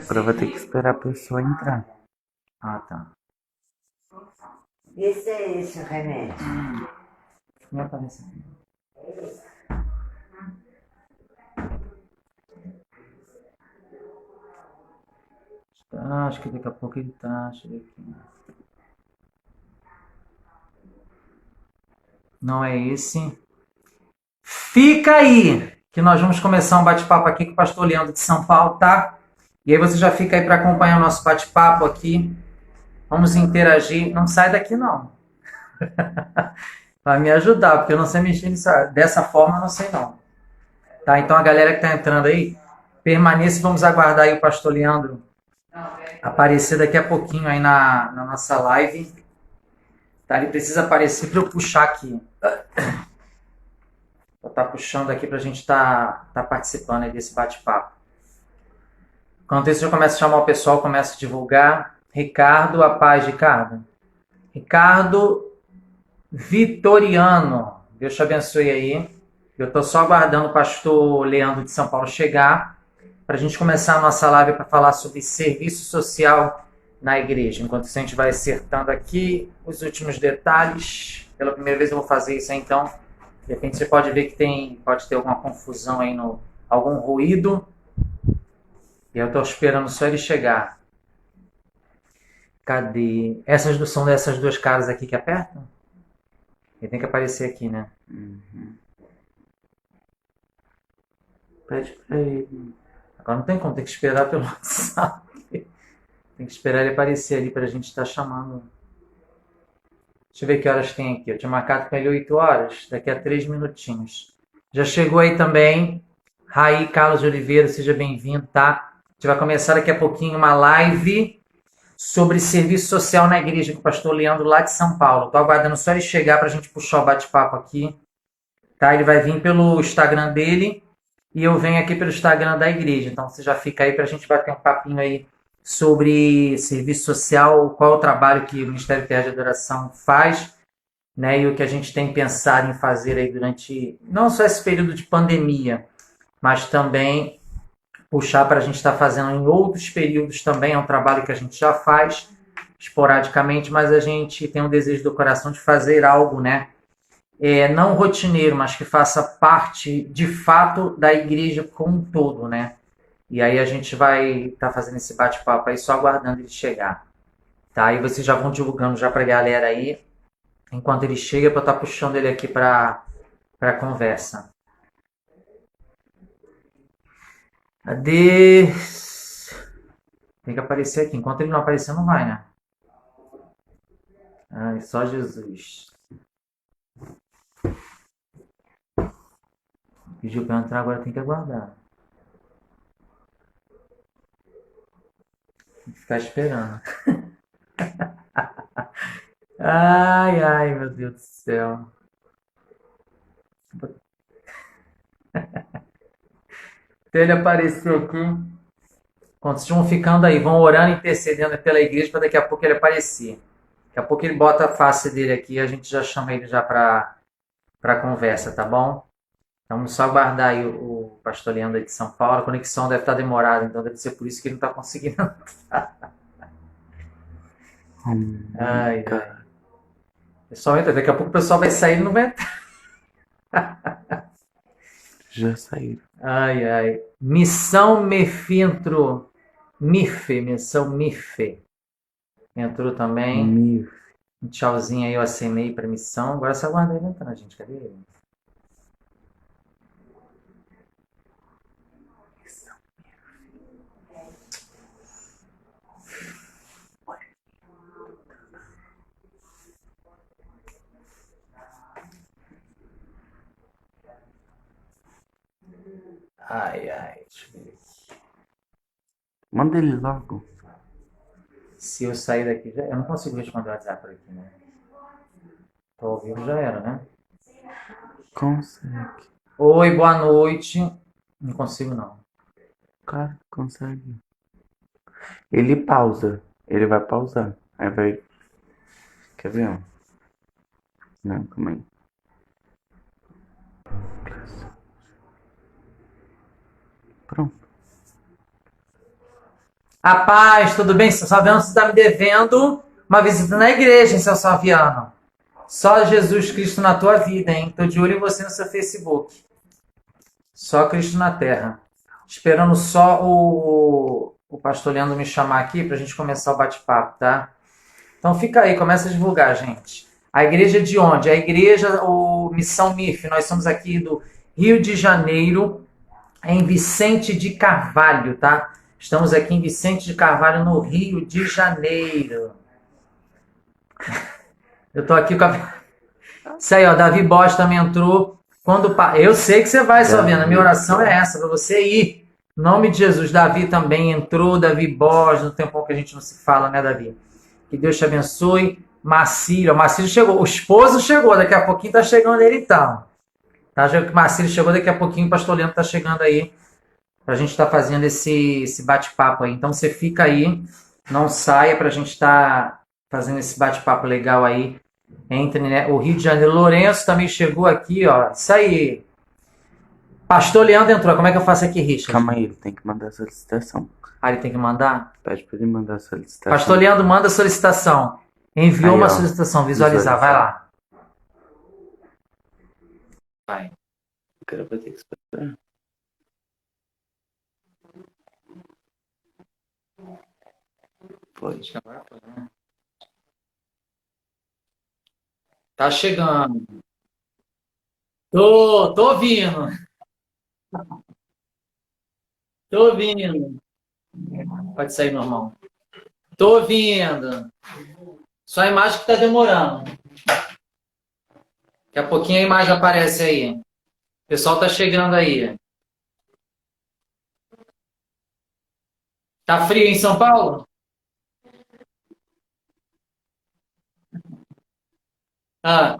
Agora vai ter que esperar a pessoa entrar. Ah, tá. Esse é esse o remédio. Não aparece aqui. Tá, acho que daqui a pouco ele tá. Deixa eu ver aqui. Não é esse. Fica aí, que nós vamos começar um bate-papo aqui com o pastor Leandro de São Paulo, tá? E aí você já fica aí para acompanhar o nosso bate-papo aqui. Vamos interagir. Não sai daqui, não. Vai me ajudar, porque eu não sei mexer nisso. Dessa forma, eu não sei, não. Tá? Então, a galera que tá entrando aí, permaneça e vamos aguardar aí o pastor Leandro aparecer daqui a pouquinho aí na nossa live. Tá? Ele precisa aparecer para eu puxar aqui. Vou estar puxando aqui para a gente tá participando aí desse bate-papo. Enquanto isso, eu começo a chamar o pessoal, começo a divulgar. Ricardo, a paz, Ricardo. Ricardo Vitoriano. Deus te abençoe aí. Eu estou só aguardando o pastor Leandro de São Paulo chegar para a gente começar a nossa live para falar sobre serviço social na igreja. Enquanto isso, a gente vai acertando aqui os últimos detalhes. Pela primeira vez eu vou fazer isso aí, então. De repente você pode ver que pode ter alguma confusão aí, algum ruído. E eu estou esperando só ele chegar. Cadê? São dessas duas caras aqui que apertam? Ele tem que aparecer aqui, né? Pede pra ele. Agora não tem como, tem que esperar pelo WhatsApp. Tem que esperar ele aparecer ali pra gente estar chamando. Deixa eu ver que horas tem aqui. Eu tinha marcado com ele 8 horas, daqui a 3 minutinhos. Já chegou aí também. Raí Carlos de Oliveira, seja bem-vindo, tá? A gente vai começar daqui a pouquinho uma live sobre serviço social na igreja com o pastor Leandro lá de São Paulo. Estou aguardando só ele chegar para a gente puxar o bate-papo aqui. Tá? Ele vai vir pelo Instagram dele e eu venho aqui pelo Instagram da igreja. Então você já fica aí para a gente bater um papinho aí sobre serviço social, qual é o trabalho que o Ministério Terra de Adoração faz, né? E o que a gente tem pensado em fazer aí durante não só esse período de pandemia, mas também puxar para a gente estar fazendo em outros períodos também. É um trabalho que a gente já faz esporadicamente, mas a gente tem um desejo do coração de fazer algo, né? Não rotineiro, mas que faça parte de fato da igreja como um todo, né? E aí a gente vai estar fazendo esse bate-papo aí só aguardando ele chegar, tá? E vocês já vão divulgando já para a galera aí, enquanto ele chega, para eu estar puxando ele aqui para a conversa. Cadê? Tem que aparecer aqui. Enquanto ele não aparecer, não vai, né? Ai, só Jesus. Pediu para eu entrar, agora tem que aguardar. Tem que ficar esperando. Ai, ai, meu Deus do céu. Até ele aparecer aqui. Quando vocês vão ficando aí, vão orando, intercedendo pela igreja para daqui a pouco ele aparecer. Daqui a pouco ele bota a face dele aqui e a gente já chama ele já para conversa, tá bom? Então, vamos só aguardar aí o pastor Leandro aí de São Paulo. A conexão deve estar demorada, então deve ser por isso que ele não está conseguindo. Ai, ai. Pessoal, entra. Daqui a pouco o pessoal vai sair e não vai entrar. Já saíram. Ai, ai. Missão Mefi entrou. Missão Mife. Entrou também. Mif. Um tchauzinho aí, eu acenei pra missão. Agora só aguarda ele entrar, gente. Cadê ele? Ai, ai. Deixa eu ver aqui. Manda ele logo. Se eu sair daqui, eu não consigo responder o WhatsApp por aqui, né? Tô ao vivo, já era, né? Consegue. Oi, boa noite. Não consigo, não. Cara, consegue. Ele pausa. Ele vai pausar. Aí vai. Quer ver? Ó? Não, calma aí. Pronto. Rapaz, tudo bem? Seu Salviano, você está me devendo uma visita na igreja, hein, seu Salviano? Só Jesus Cristo na tua vida, hein? Tô de olho em você no seu Facebook. Só Cristo na Terra. Esperando só o pastor Leandro me chamar aqui para a gente começar o bate-papo, tá? Então fica aí, começa a divulgar, gente. A igreja de onde? A igreja, o Missão MIF. Nós somos aqui do Rio de Janeiro, em Vicente de Carvalho, tá? Estamos aqui em Vicente de Carvalho, no Rio de Janeiro. Eu tô aqui com a... Isso aí, ó, Davi Bosch também entrou. Eu sei que você vai, Salviano. A minha oração é essa, para você ir. Em nome de Jesus. Davi também entrou. Davi Bosch, no tempo que a gente não se fala, né, Davi? Que Deus te abençoe. Marcílio. O Marcílio chegou. O esposo chegou. Daqui a pouquinho tá chegando ele, então. Tá? O Marcílio chegou. Daqui a pouquinho o pastor Leandro tá chegando aí. Pra gente estar fazendo esse bate-papo aí. Então você fica aí. Não saia pra gente estar fazendo esse bate-papo legal aí. Entre, né? O Rio de Janeiro. Lourenço também chegou aqui, ó. Isso aí. Pastor Leandro entrou. Como é que eu faço aqui, Richard? Calma aí, ele tem que mandar a solicitação. Ah, ele tem que mandar? Pede pra ele mandar a solicitação. Pastor Leandro manda a solicitação. Enviou Aí, uma ó. solicitação. Visualizar. Vai lá. Vai. O cara vai ter que esperar. Foi. Tá chegando. Tô ouvindo. Tô ouvindo. Pode sair, normal. Tô ouvindo. Só a imagem que tá demorando. Daqui a pouquinho a imagem aparece aí. O pessoal tá chegando aí. Tá frio em São Paulo? Ah,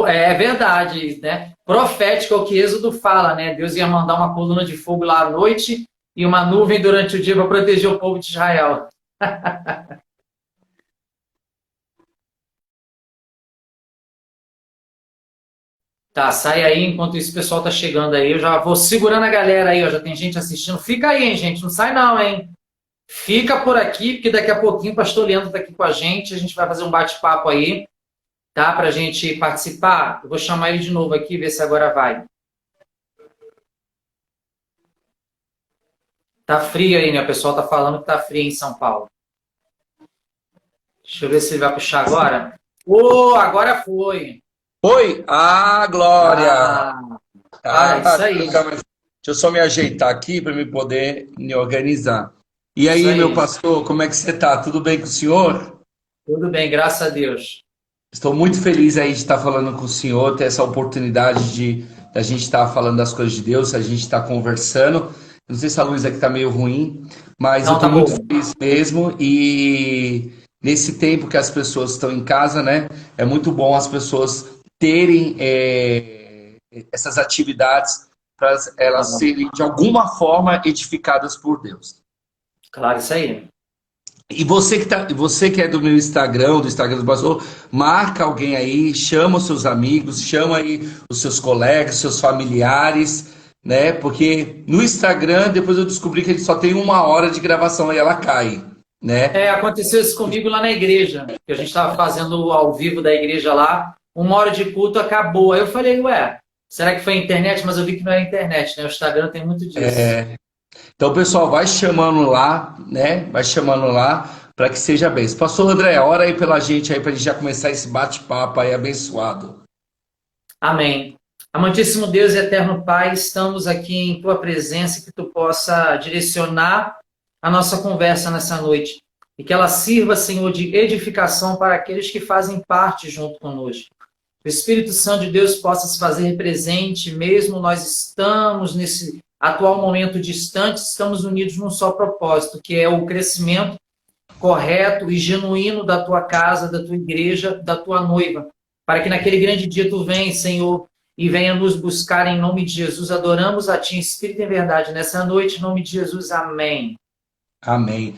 é verdade, né? Profético é o que Êxodo fala, né? Deus ia mandar uma coluna de fogo lá à noite e uma nuvem durante o dia para proteger o povo de Israel. Tá, sai aí, enquanto isso o pessoal tá chegando aí. Eu já vou segurando a galera aí, ó. Já tem gente assistindo. Fica aí, hein, gente. Não sai não, hein? Fica por aqui, porque daqui a pouquinho o pastor Leandro tá aqui com a gente. A gente vai fazer um bate-papo aí, tá? Pra gente participar. Eu vou chamar ele de novo aqui, ver se agora vai. Tá frio aí, né? O pessoal tá falando que tá frio em São Paulo. Deixa eu ver se ele vai puxar agora. Agora foi. Oi? Ah, Glória! Isso aí. Deixa eu só me ajeitar aqui para me poder me organizar. E aí, Isso aí. meu pastor, como é que você tá? Tudo bem com o senhor? Tudo bem, graças a Deus. Estou muito feliz aí de estar falando com o senhor, ter essa oportunidade de a gente estar falando das coisas de Deus, a gente estar conversando. Não sei se a luz aqui está meio ruim, mas Não, eu estou tá muito bom. feliz mesmo. E nesse tempo que as pessoas estão em casa, né, é muito bom as pessoas terem essas atividades para elas serem de alguma forma edificadas por Deus. Claro, isso aí. E você que é do meu Instagram, do Instagram do pastor, marca alguém aí, chama os seus amigos, chama aí os seus colegas, seus familiares, né? Porque no Instagram, depois eu descobri que ele só tem 1 hora de gravação e ela cai, né? Aconteceu isso comigo lá na igreja, que a gente estava fazendo ao vivo da igreja lá, 1 hora de culto acabou. Aí eu falei, ué, será que foi a internet? Mas eu vi que não é a internet, né? O Instagram tem muito disso. Então, pessoal, vai chamando lá, né? Vai chamando lá para que seja bem. Pastor André, ora aí pela gente aí para a gente já começar esse bate-papo aí abençoado. Amém. Amantíssimo Deus e eterno Pai, estamos aqui em Tua presença, que Tu possa direcionar a nossa conversa nessa noite e que ela sirva, Senhor, de edificação para aqueles que fazem parte junto conosco. O Espírito Santo de Deus possa se fazer presente, mesmo nós estamos nesse atual momento distante, estamos unidos num só propósito, que é o crescimento correto e genuíno da Tua casa, da Tua igreja, da Tua noiva, para que naquele grande dia Tu venha, Senhor, e venha nos buscar em nome de Jesus. Adoramos a Ti, em Espírito e em verdade, nessa noite, em nome de Jesus. Amém. Amém.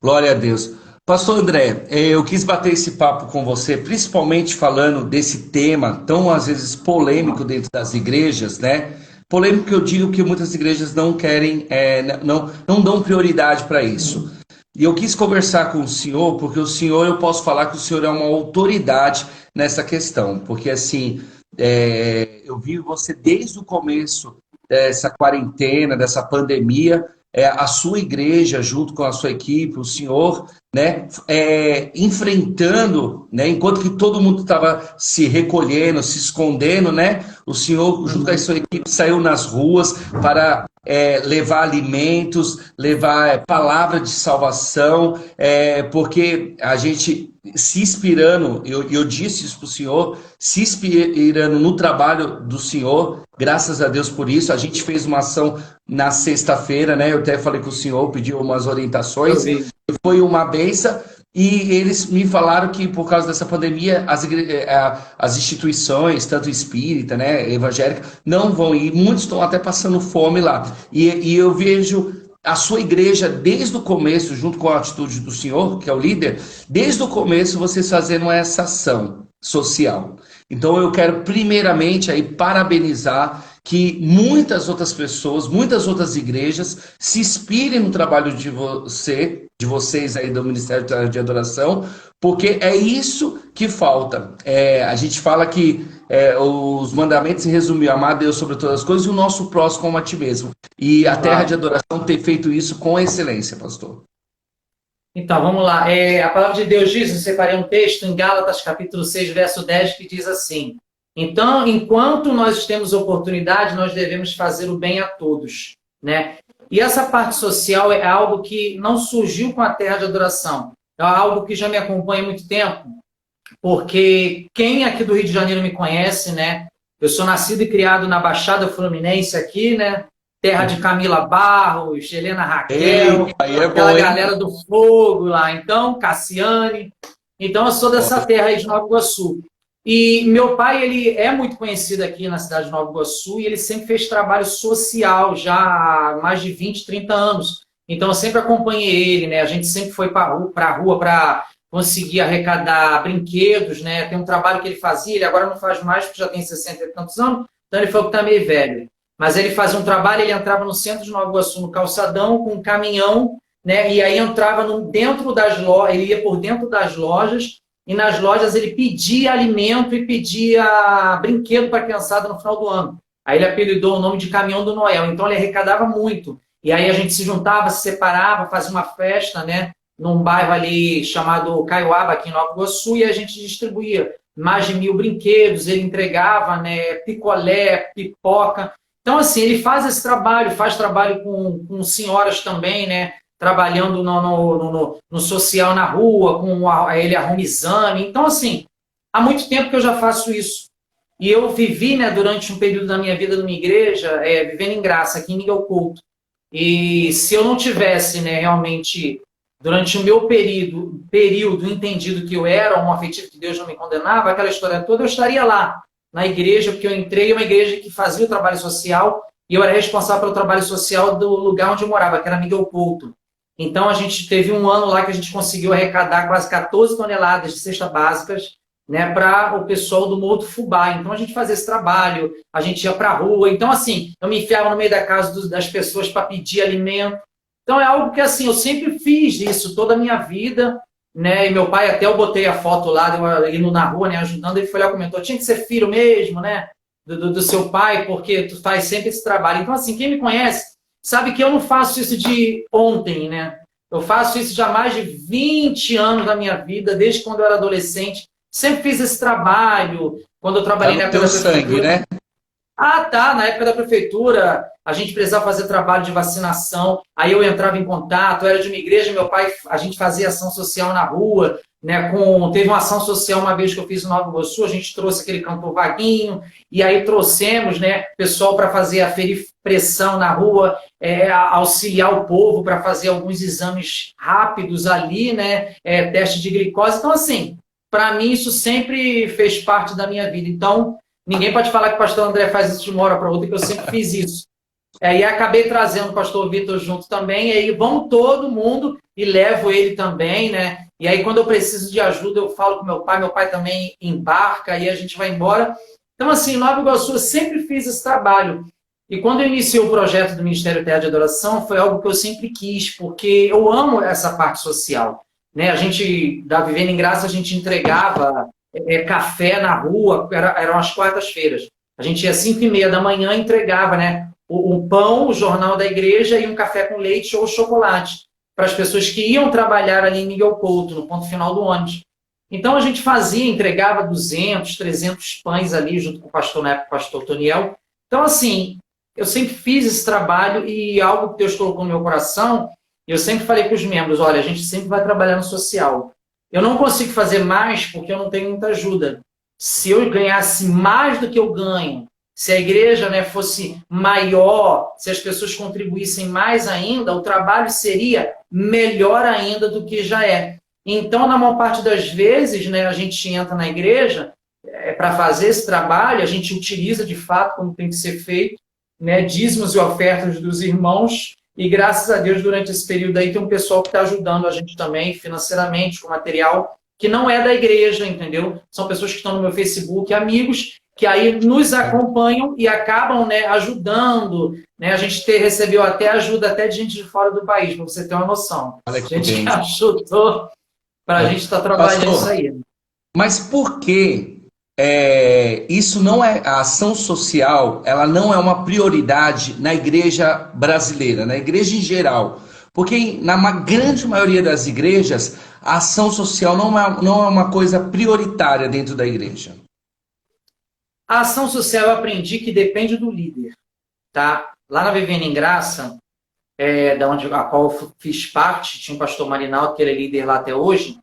Glória a Deus. Pastor André, eu quis bater esse papo com você, principalmente falando desse tema tão, às vezes, polêmico dentro das igrejas, né? Polêmico que eu digo que muitas igrejas não querem, não dão prioridade para isso. E eu quis conversar com o senhor, porque o senhor, eu posso falar que o senhor é uma autoridade nessa questão, porque assim, eu vi você desde o começo dessa quarentena, dessa pandemia, a sua igreja, junto com a sua equipe, o senhor, né, enfrentando, né, enquanto que todo mundo estava se recolhendo, se escondendo, né, o senhor, junto com a sua equipe, saiu nas ruas para levar alimentos, levar palavra de salvação, porque a gente se inspirando, eu disse isso para o senhor, se inspirando no trabalho do senhor, graças a Deus por isso, a gente fez uma ação na sexta-feira, né? Eu até falei com o senhor, pediu umas Eu orientações, vi. foi uma benção, e eles me falaram que por causa dessa pandemia, as instituições, tanto espírita, né, evangélica, não vão ir, muitos estão até passando fome lá. E eu vejo a sua igreja, desde o começo, junto com a atitude do senhor, que é o líder, desde o começo vocês fazendo essa ação social. Então eu quero primeiramente aí parabenizar que muitas outras pessoas, muitas outras igrejas se inspirem no trabalho de vocês aí do Ministério de Adoração, porque é isso que falta. A gente fala que os mandamentos se resumiam: amar a Deus sobre todas as coisas e o nosso próximo como a ti mesmo. E a Terra de Claro. Adoração tem feito isso com excelência, pastor. Então, vamos lá. A palavra de Deus diz, eu separei um texto em Gálatas, capítulo 6, verso 10, que diz assim: então, enquanto nós temos oportunidade, nós devemos fazer o bem a todos, né? E essa parte social é algo que não surgiu com a Terra de Adoração. É algo que já me acompanha há muito tempo, porque quem aqui do Rio de Janeiro me conhece, né? Eu sou nascido e criado na Baixada Fluminense aqui, né? Terra de Camila Barros, Helena Raquel, Aí é aquela bom, hein? galera do fogo lá, então, Cassiane. Então, eu sou dessa terra aí de Nova Iguaçu. E meu pai, ele é muito conhecido aqui na cidade de Nova Iguaçu e ele sempre fez trabalho social já há mais de 20, 30 anos. Então, eu sempre acompanhei ele, né? A gente sempre foi para a rua para conseguir arrecadar brinquedos, né? Tem um trabalho que ele fazia, ele agora não faz mais porque já tem 60 e tantos anos, então ele falou que está meio velho. Mas ele fazia um trabalho, ele entrava no centro de Nova Iguaçu, no calçadão, com um caminhão, né? E aí entrava dentro das lojas, ele ia por dentro das lojas, e nas lojas ele pedia alimento e pedia brinquedo para a criançada no final do ano. Aí ele apelidou o nome de Caminhão do Noel. Então ele arrecadava muito. E aí a gente se juntava, se separava, fazia uma festa, né? Num bairro ali chamado Caiuaba, aqui em Nova Iguaçu, e a gente distribuía mais de 1000 brinquedos, ele entregava, né? Picolé, pipoca. Então, assim, ele faz esse trabalho, faz trabalho com senhoras também, né? Trabalhando no social na rua, ele arruma exame. Então, assim, há muito tempo que eu já faço isso. E eu vivi, né, durante um período da minha vida numa igreja, vivendo em Graça, aqui em Miguel Couto. E se eu não tivesse, né, realmente, durante o meu período entendido que eu era homoafetivo, que Deus não me condenava, aquela história toda, eu estaria lá, na igreja, porque eu entrei em uma igreja que fazia o trabalho social e eu era responsável pelo trabalho social do lugar onde eu morava, que era Miguel Couto. Então, a gente teve um ano lá que a gente conseguiu arrecadar quase 14 toneladas de cestas básicas, né, para o pessoal do Morro do Fubá. Então, a gente fazia esse trabalho, a gente ia para a rua. Então, assim, eu me enfiava no meio da casa das pessoas para pedir alimento. Então, é algo que, assim, eu sempre fiz isso toda a minha vida, né? E meu pai, até eu botei a foto lá, indo na rua, né, ajudando, ele foi lá e comentou: tinha que ser filho mesmo, né, do seu pai, porque tu faz sempre esse trabalho. Então, assim, quem me conhece sabe que eu não faço isso de ontem, né? Eu faço isso já há mais de 20 anos da minha vida, desde quando eu era adolescente. Sempre fiz esse trabalho. Quando eu trabalhei Tá na no época teu da prefeitura. sangue, né? Ah, tá. Na época da prefeitura, a gente precisava fazer trabalho de vacinação. Aí eu entrava em contato, eu era de uma igreja, meu pai, a gente fazia ação social na rua, né? Teve uma ação social uma vez que eu fiz no Nova Iguaçu, a gente trouxe aquele cantor Vaguinho, e aí trouxemos, né, pessoal para fazer aferir pressão na rua, auxiliar o povo para fazer alguns exames rápidos ali, né? Teste de glicose. Então, assim, para mim isso sempre fez parte da minha vida. Então, ninguém pode falar que o pastor André faz isso de uma hora para outra, que eu sempre fiz isso. E acabei trazendo o pastor Vitor junto também, e aí vamos todo mundo e levo ele também, né? E aí quando eu preciso de ajuda, eu falo com meu pai também embarca, e a gente vai embora. Então, assim, em Nova Iguaçu eu sempre fiz esse trabalho. E quando eu iniciei o projeto do Ministério Terra de Adoração, foi algo que eu sempre quis, porque eu amo essa parte social. Né? A gente, da Vivendo em Graça, a gente entregava café na rua, eram as quartas-feiras. A gente ia às 5h30 da manhã e entregava, né, o pão, o jornal da igreja e um café com leite ou chocolate para as pessoas que iam trabalhar ali em Miguel Couto, no ponto final do ônibus. Então a gente fazia, entregava 200, 300 pães ali, junto com o pastor, na época, o pastor Toniel. Então, assim, eu sempre fiz esse trabalho e algo que Deus colocou no meu coração, eu sempre falei para os membros, olha, a gente sempre vai trabalhar no social. Eu não consigo fazer mais porque eu não tenho muita ajuda. Se eu ganhasse mais do que eu ganho, se a igreja, né, fosse maior, se as pessoas contribuíssem mais ainda, o trabalho seria melhor ainda do que já é. Então, na maior parte das vezes, né, a gente entra na igreja para fazer esse trabalho, a gente utiliza de fato como tem que ser feito, né, dízimos e ofertas dos irmãos, e graças a Deus, durante esse período aí, tem um pessoal que está ajudando a gente também, financeiramente, com material, que não é da igreja, entendeu? São pessoas que estão no meu Facebook, amigos, que aí nos acompanham e acabam, né, ajudando. Né? A gente recebeu até ajuda até de gente de fora do país, para você ter uma noção. Olha A que gente bem. ajudou para a gente estar trabalhando Pastor, isso aí. mas por que isso não é, a ação social, ela não é uma prioridade na igreja brasileira, na igreja em geral? Porque grande maioria das igrejas, a ação social não é uma coisa prioritária dentro da igreja. A ação social eu aprendi que depende do líder. Tá? Lá na Vivendo em Graça, a qual eu fiz parte, tinha um pastor Marinaldo, que ele é líder lá até hoje,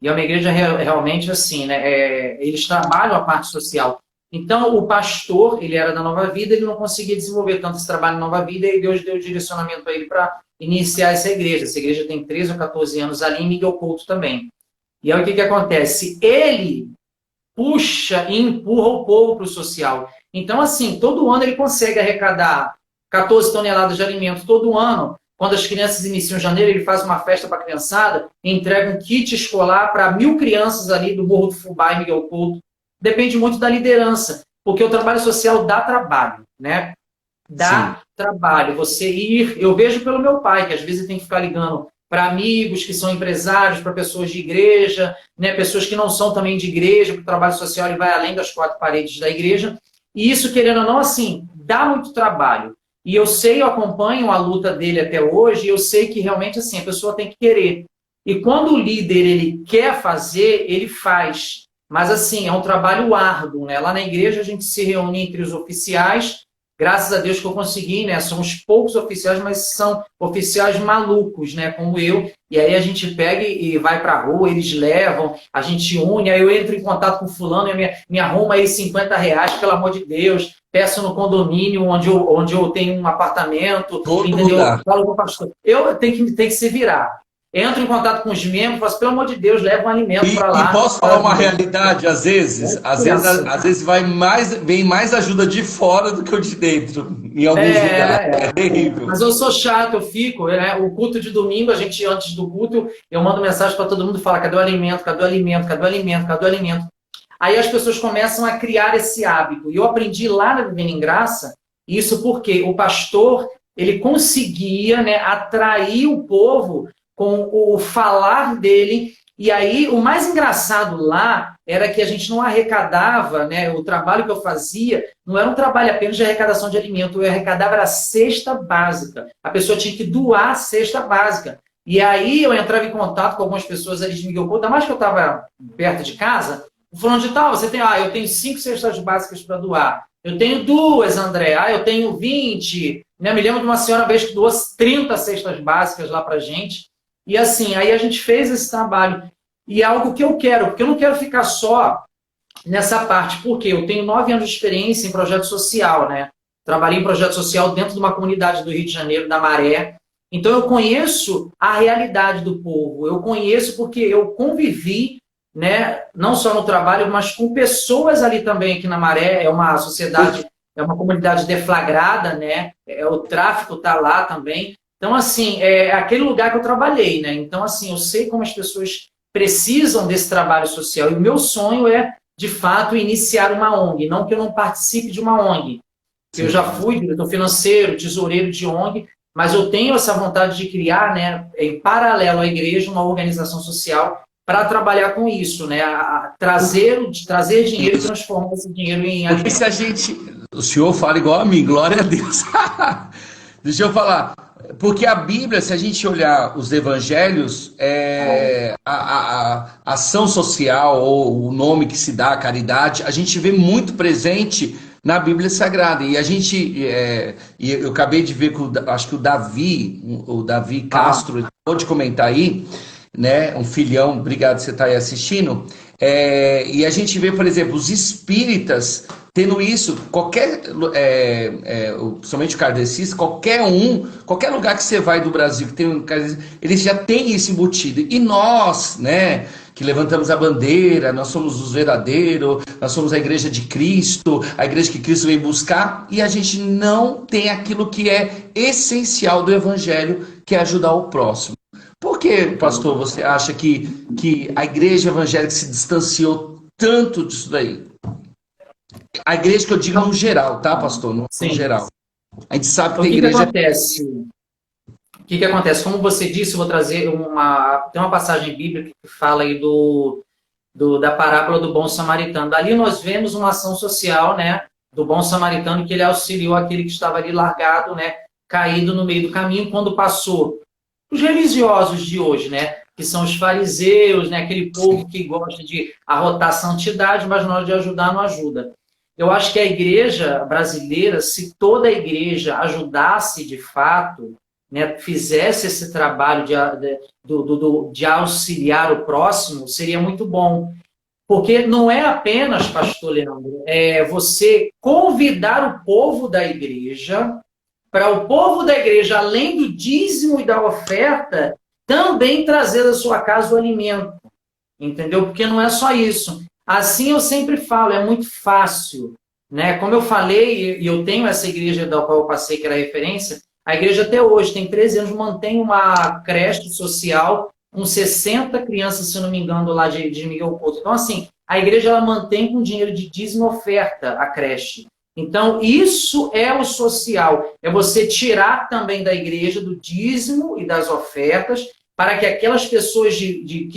e é uma igreja realmente assim, né? Eles trabalham a parte social. Então, o pastor, ele era da Nova Vida, ele não conseguia desenvolver tanto esse trabalho na Nova Vida, e Deus deu direcionamento a ele para iniciar essa igreja. Essa igreja tem 13 ou 14 anos ali em Miguel Couto também. E aí o que acontece? Ele puxa e empurra o povo para o social. Então, assim, todo ano ele consegue arrecadar 14 toneladas de alimento. Todo ano, quando as crianças iniciam em janeiro, ele faz uma festa para a criançada, entrega um kit escolar para 1.000 crianças ali do Morro do Fubá, em Miguel Couto. Depende muito da liderança, porque o trabalho social dá trabalho, né? Dá trabalho. Você ir... Eu vejo pelo meu pai, que às vezes tem que ficar ligando para amigos que são empresários, para pessoas de igreja, né, pessoas que não são também de igreja, porque o trabalho social ele vai além das 4 paredes da igreja. E isso, querendo ou não, assim, dá muito trabalho. E eu sei, eu acompanho a luta dele até hoje, e eu sei que realmente assim, a pessoa tem que querer. E quando o líder ele quer fazer, ele faz. Mas assim, é um trabalho árduo, né? Lá na igreja a gente se reúne entre os oficiais. Graças a Deus que eu consegui, né? Somos poucos oficiais, mas são oficiais malucos, né? Como eu. E aí a gente pega e vai para a rua, eles levam, a gente une, aí eu entro em contato com fulano e me arruma aí R$ 50, pelo amor de Deus. Peço no condomínio onde eu tenho um apartamento, Todo entendeu? lugar. Falo com o pastor. Eu tenho que se virar. Entro em contato com os membros, falo, pelo amor de Deus, leva um alimento para lá. E posso falar uma realidade, às vezes vem mais ajuda de fora do que o de dentro, em alguns lugares. É terrível. Mas eu sou chato, eu fico, né? O culto de domingo, antes do culto, eu mando mensagem para todo mundo falar, cadê o alimento, cadê o alimento, cadê o alimento, cadê o alimento? Aí as pessoas começam a criar esse hábito. E eu aprendi lá na Vivendo em Graça, isso porque o pastor, ele conseguia, né, atrair o povo com o falar dele. E aí, o mais engraçado lá era que a gente não arrecadava, né? O trabalho que eu fazia não era um trabalho apenas de arrecadação de alimento, eu arrecadava a cesta básica. A pessoa tinha que doar a cesta básica. E aí eu entrava em contato com algumas pessoas ali de Miguel Couto, ainda mais que eu estava perto de casa, falando de tal, você tem, eu tenho 5 cestas básicas para doar. Eu tenho 2, André. Eu tenho 20. Né? Me lembro de uma senhora uma vez que doou 30 cestas básicas lá para gente. E assim, aí a gente fez esse trabalho. E é algo que eu quero, porque eu não quero ficar só nessa parte, porque eu tenho 9 anos de experiência em projeto social, né? Trabalhei em projeto social dentro de uma comunidade do Rio de Janeiro, da Maré. Então eu conheço a realidade do povo, eu conheço porque eu convivi, né, não só no trabalho, mas com pessoas ali também aqui na Maré, é uma sociedade, é uma comunidade deflagrada, né? O tráfico está lá também. Então, assim, é aquele lugar que eu trabalhei, né? Então, assim, eu sei como as pessoas precisam desse trabalho social. E o meu sonho é, de fato, iniciar uma ONG. Não que eu não participe de uma ONG, Eu já fui diretor financeiro, tesoureiro de ONG, mas eu tenho essa vontade de criar, né, em paralelo à igreja, uma organização social para trabalhar com isso, né, trazer dinheiro e transformar esse dinheiro em Porque se alimento. a gente. O senhor fala igual a mim, glória a Deus. Deixa eu falar. Porque a Bíblia, se a gente olhar os evangelhos, a ação social, ou o nome que se dá, a caridade, a gente vê muito presente na Bíblia Sagrada. E a gente. E eu acabei de ver que acho que o Davi Ah, Castro, ele pode comentar aí, né? Um filhão, obrigado por você estar aí assistindo. E a gente vê, por exemplo, os espíritas tendo isso, principalmente o kardecista, qualquer lugar que você vai do Brasil que tem um kardecista, eles já têm isso embutido. E nós, né, que levantamos a bandeira, nós somos os verdadeiros, nós somos a igreja de Cristo, a igreja que Cristo veio buscar, e a gente não tem aquilo que é essencial do evangelho, que é ajudar o próximo. Por que, pastor, você acha que a igreja evangélica se distanciou tanto disso daí? A igreja que eu digo no geral, tá, pastor? No sim. geral. A gente sabe que Então, o tem que que igreja. acontece? O que que acontece? Como você disse, eu vou trazer tem uma passagem bíblica que fala aí da parábola do bom samaritano. Dali nós vemos uma ação social, né, do bom samaritano, que ele auxiliou aquele que estava ali largado, né, caído no meio do caminho, quando passou. Os religiosos de hoje, né, que são os fariseus, né, aquele povo que gosta de arrotar a santidade, mas na hora de ajudar não ajuda. Eu acho que a igreja brasileira, se toda a igreja ajudasse de fato, né, fizesse esse trabalho de auxiliar o próximo, seria muito bom. Porque não é apenas, pastor Leandro, é você convidar o povo da igreja, para o povo da igreja, além do dízimo e da oferta, também trazer da sua casa o alimento. Entendeu? Porque não é só isso. Assim eu sempre falo, é muito fácil. Né? Como eu falei, e eu tenho essa igreja da qual eu passei, que era referência, a igreja até hoje, tem 13 anos, mantém uma creche social com 60 crianças, se não me engano, lá de Miguel Couto. Então, assim, a igreja ela mantém com dinheiro de dízimo e oferta a creche. Então, isso é o social. É você tirar também da igreja do dízimo e das ofertas para que aquelas pessoas que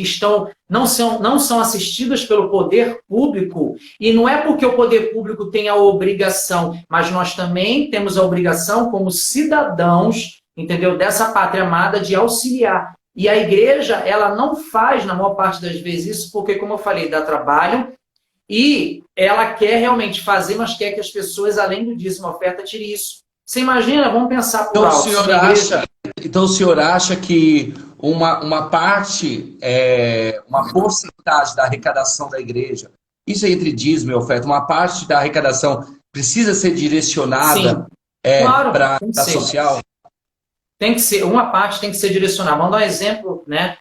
não são assistidas pelo poder público, e não é porque o poder público tem a obrigação, mas nós também temos a obrigação, como cidadãos, entendeu, dessa pátria amada, de auxiliar. E a igreja, ela não faz, na maior parte das vezes, isso porque, como eu falei, dá trabalho, e ela quer realmente fazer, mas quer que as pessoas, além do dízimo oferta, tirem isso. Você imagina, vamos pensar por alto. Então o senhor acha que uma parte, uma porcentagem da arrecadação da igreja, isso é entre dízimo e oferta, uma parte da arrecadação precisa ser direcionada claro, para a social? Tem que ser, uma parte tem que ser direcionada. Vamos dar um exemplo, né?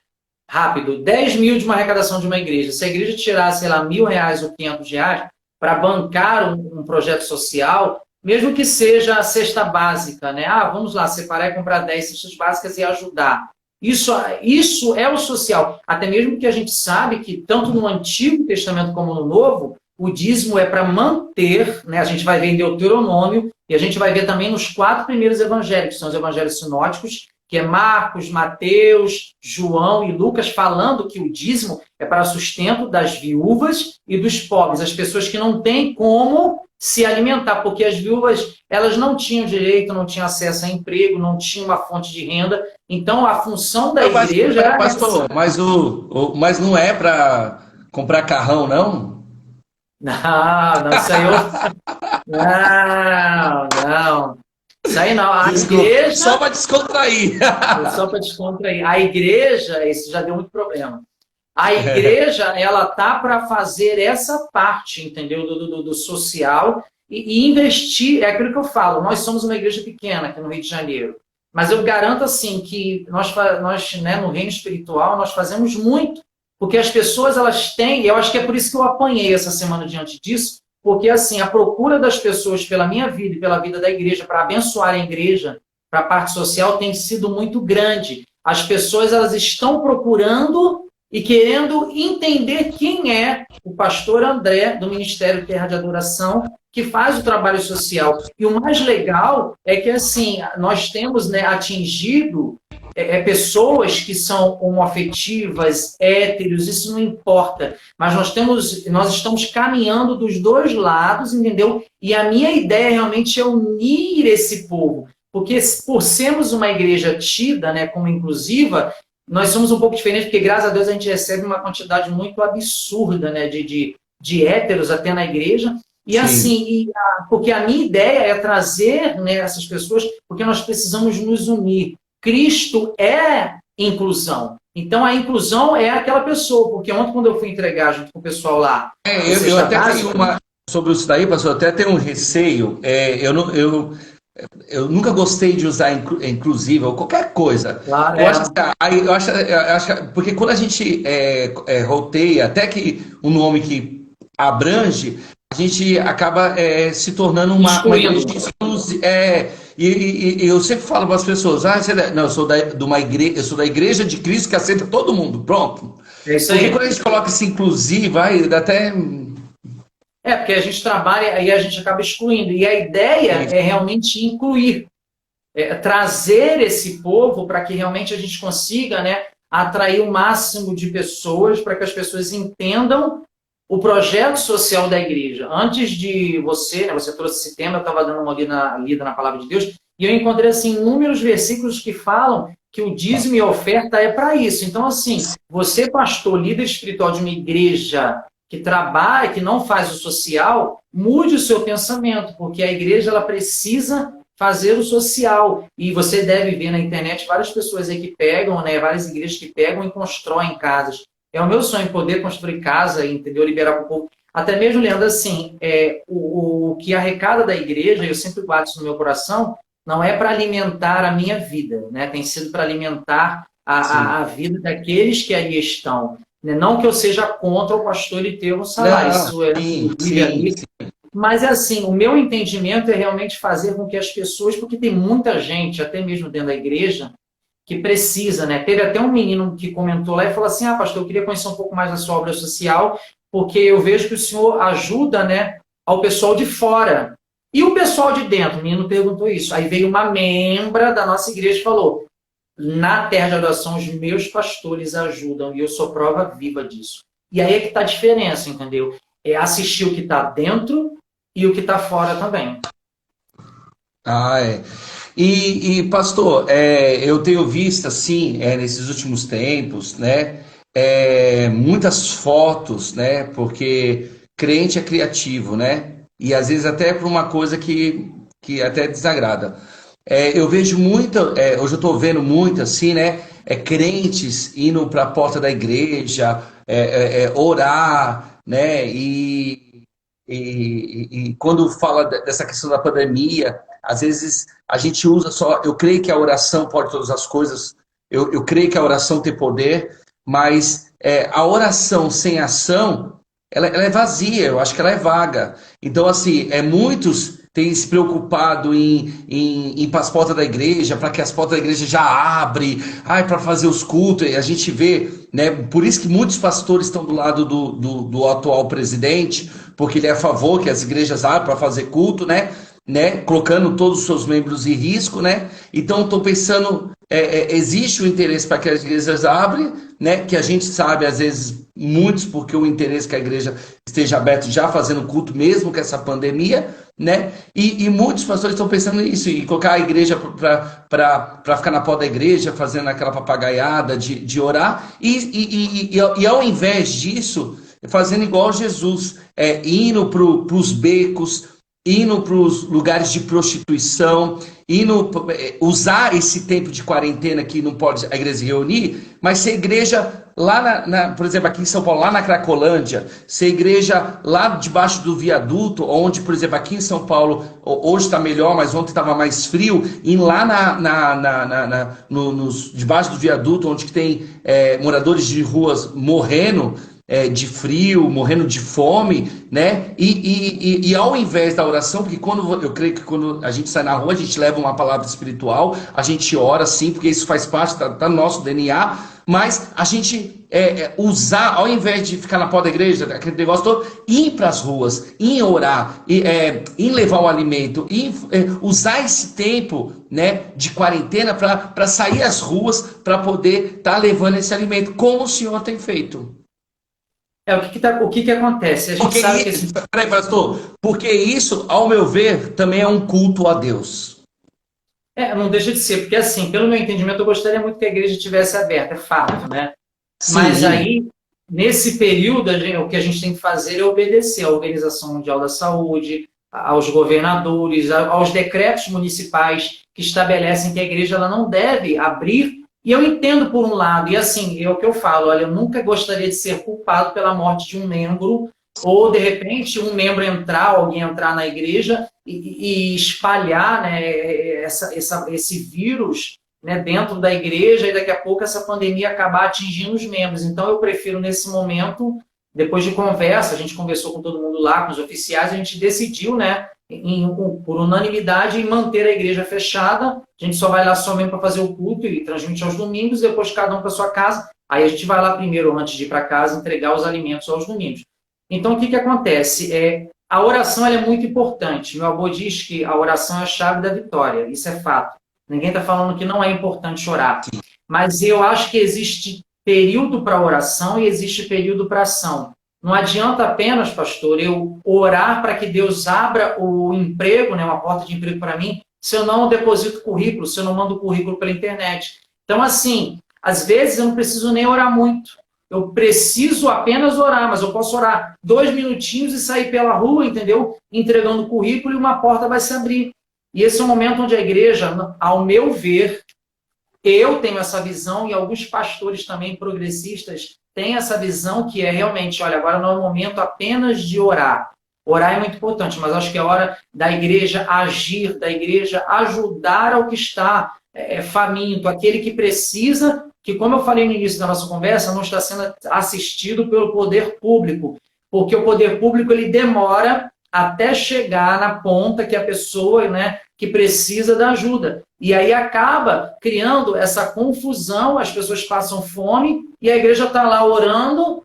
Rápido, 10 mil de uma arrecadação de uma igreja. Se a igreja tirar, sei lá, R$1.000 ou R$500 para bancar um projeto social, mesmo que seja a cesta básica, né? Vamos lá, separar e comprar 10 cestas básicas e ajudar. Isso é o social. Até mesmo que a gente sabe que, tanto no Antigo Testamento como no Novo, o dízimo é para manter, né? A gente vai ver em Deuteronômio, e a gente vai ver também nos 4 primeiros evangelhos, que são os evangelhos sinóticos, que é Marcos, Mateus, João e Lucas, falando que o dízimo é para sustento das viúvas e dos pobres, as pessoas que não têm como se alimentar, porque as viúvas, elas não tinham direito, não tinham acesso a emprego, não tinham uma fonte de renda. Então, a função da igreja era pastor, mas não é para comprar carrão, não? Não, isso aí não. Isso aí não. A igreja... Só para descontrair. Só para descontrair. A igreja, isso já deu muito problema. A igreja, ela tá para fazer essa parte, entendeu? Do social e investir. É aquilo que eu falo, nós somos uma igreja pequena aqui no Rio de Janeiro. Mas eu garanto, assim, que nós né, no reino espiritual, nós fazemos muito. Porque as pessoas, elas têm... Eu acho que é por isso que eu apanhei essa semana diante disso. Porque, assim, a procura das pessoas pela minha vida e pela vida da igreja, para abençoar a igreja, para a parte social, tem sido muito grande. As pessoas, elas estão procurando e querendo entender quem é o pastor André, do Ministério Terra de Adoração, que faz o trabalho social. E o mais legal é que, assim, nós temos, né, atingido pessoas que são homoafetivas, héteros, isso não importa. Mas nós estamos caminhando dos dois lados, entendeu? E a minha ideia realmente é unir esse povo. Porque por sermos uma igreja tida, né, como inclusiva, nós somos um pouco diferentes, porque graças a Deus a gente recebe uma quantidade muito absurda, né, de héteros até na igreja. E Sim. assim, porque a minha ideia é trazer, né, essas pessoas, porque nós precisamos nos unir. Cristo é inclusão. Então a inclusão é aquela pessoa, porque ontem quando eu fui entregar junto com o pessoal lá, Eu até tenho sobre isso daí, pastor, eu até tenho um receio. Eu nunca gostei de usar inclusive ou qualquer coisa. Claro, Porque quando a gente roteia, até que um nome que abrange, a gente acaba se tornando uma igreja exclusiva. E eu sempre falo para as pessoas, não, eu sou eu sou da igreja de Cristo que aceita todo mundo, pronto. É isso aí. Porque quando a gente coloca isso inclusive, aí dá até... porque a gente trabalha e a gente acaba excluindo. E a ideia é realmente incluir, trazer esse povo para que realmente a gente consiga, né, atrair o máximo de pessoas, para que as pessoas entendam o projeto social da igreja. Antes de você, né, você trouxe esse tema, eu estava dando uma lida na palavra de Deus, e eu encontrei assim, inúmeros versículos que falam que o dízimo e a oferta é para isso. Então, assim, você, pastor, líder espiritual de uma igreja que trabalha, que não faz o social, mude o seu pensamento, porque a igreja ela precisa fazer o social. E você deve ver na internet várias pessoas aí que pegam, né, várias igrejas que pegam e constroem casas. É o meu sonho poder construir casa, entendeu? Liberar para o povo. Até mesmo, Leandro, assim, o que arrecada da igreja, eu sempre guardo isso no meu coração, não é para alimentar a minha vida, né? Tem sido para alimentar a vida daqueles que aí estão. Não que eu seja contra o pastor ele ter um salário, isso é sim. Mas, assim, o meu entendimento é realmente fazer com que as pessoas, porque tem muita gente, até mesmo dentro da igreja, que precisa, né? Teve até um menino que comentou lá e falou assim, pastor, eu queria conhecer um pouco mais da sua obra social, porque eu vejo que o senhor ajuda, né, ao pessoal de fora. E o pessoal de dentro? O menino perguntou isso. Aí veio uma membra da nossa igreja e falou, na terra de adoração, os meus pastores ajudam e eu sou prova viva disso. E aí é que está a diferença, entendeu? É assistir o que está dentro e o que está fora também. E pastor, eu tenho visto assim, nesses últimos tempos, né, muitas fotos, né, porque crente é criativo, né, e às vezes até por uma coisa que até desagrada. Eu vejo muito, hoje eu estou vendo muito assim, né, crentes indo para a porta da igreja, orar, né, e quando fala dessa questão da pandemia, às vezes a gente usa só, eu creio que a oração pode todas as coisas, eu creio que a oração tem poder, mas a oração sem ação, ela é vazia, eu acho que ela é vaga. Então, assim, muitos têm se preocupado em ir para as portas da igreja, para que as portas da igreja já abrem, para fazer os cultos, e a gente vê, né, por isso que muitos pastores estão do lado do atual presidente, porque ele é a favor que as igrejas abram para fazer culto, né, colocando todos os seus membros em risco, né? Então, estou pensando, existe o interesse para que as igrejas abrem, né? Que a gente sabe, às vezes, muitos, porque o interesse que a igreja esteja aberta já fazendo culto, mesmo com essa pandemia, né? E muitos pastores estão pensando nisso, e colocar a igreja para ficar na porta da igreja, fazendo aquela papagaiada de orar, e ao invés disso, fazendo igual Jesus, indo para os becos, indo para os lugares de prostituição, usar esse tempo de quarentena que não pode a igreja se reunir, mas ser igreja lá, por exemplo, aqui em São Paulo, lá na Cracolândia, ser igreja lá debaixo do viaduto, onde, por exemplo, aqui em São Paulo, hoje está melhor, mas ontem estava mais frio, ir lá debaixo do viaduto, onde tem moradores de ruas morrendo, de frio, morrendo de fome, né? E ao invés da oração, porque eu creio que quando a gente sai na rua, a gente leva uma palavra espiritual, a gente ora sim, porque isso faz parte do nosso DNA, mas a gente usar, ao invés de ficar na porta da igreja, aquele negócio todo, ir para as ruas, ir orar, ir levar o alimento, usar esse tempo, né, de quarentena para sair às ruas, para poder estar levando esse alimento, como o Senhor tem feito. O que que acontece? A gente Porque sabe que peraí, pastor, porque isso, ao meu ver, também é um culto a Deus. não deixa de ser, porque assim, pelo meu entendimento, eu gostaria muito que a igreja tivesse aberta, é fato, né? Mas Sim. aí, nesse período, o que a gente tem que fazer é obedecer à Organização Mundial da Saúde, aos governadores, aos decretos municipais que estabelecem que a igreja ela não deve abrir. E eu entendo por um lado, e assim, é o que eu falo, olha, eu nunca gostaria de ser culpado pela morte de um membro, ou de repente alguém entrar na igreja e espalhar, né, esse vírus, né, dentro da igreja, e daqui a pouco essa pandemia acabar atingindo os membros. Então eu prefiro nesse momento, depois de conversa, a gente conversou com todo mundo lá, com os oficiais, a gente decidiu, né, por unanimidade, em manter a igreja fechada. A gente só vai lá somente para fazer o culto e transmite aos domingos, depois cada um para sua casa. Aí a gente vai lá primeiro, antes de ir para casa, entregar os alimentos aos domingos. Então, o que acontece? A oração é muito importante. Meu avô diz que a oração é a chave da vitória. Isso é fato. Ninguém está falando que não é importante orar. Mas eu acho que existe período para oração e existe período para ação. Não adianta apenas, pastor, eu orar para que Deus abra o emprego, né, uma porta de emprego para mim, se eu não deposito currículo, se eu não mando currículo pela internet. Então, assim, às vezes eu não preciso nem orar muito. Eu preciso apenas orar, mas eu posso orar 2 minutinhos e sair pela rua, entendeu? Entregando currículo e uma porta vai se abrir. E esse é o momento onde a igreja, ao meu ver, eu tenho essa visão e alguns pastores também progressistas têm essa visão que é realmente, olha, agora não é o momento apenas de orar. Orar é muito importante, mas acho que é hora da igreja agir, da igreja ajudar ao que está faminto, aquele que precisa, que, como eu falei no início da nossa conversa, não está sendo assistido pelo poder público, porque o poder público ele demora até chegar na ponta que a pessoa, né, que precisa da ajuda. E aí acaba criando essa confusão, as pessoas passam fome e a igreja está lá orando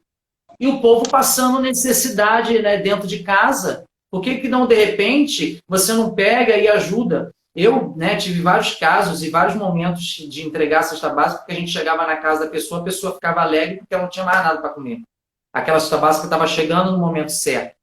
e o povo passando necessidade, né, dentro de casa. Por que não, de repente, você não pega e ajuda? Eu, né, tive vários casos e vários momentos de entregar a cesta básica, porque a gente chegava na casa da pessoa, a pessoa ficava alegre porque ela não tinha mais nada para comer. Aquela cesta básica estava chegando no momento certo.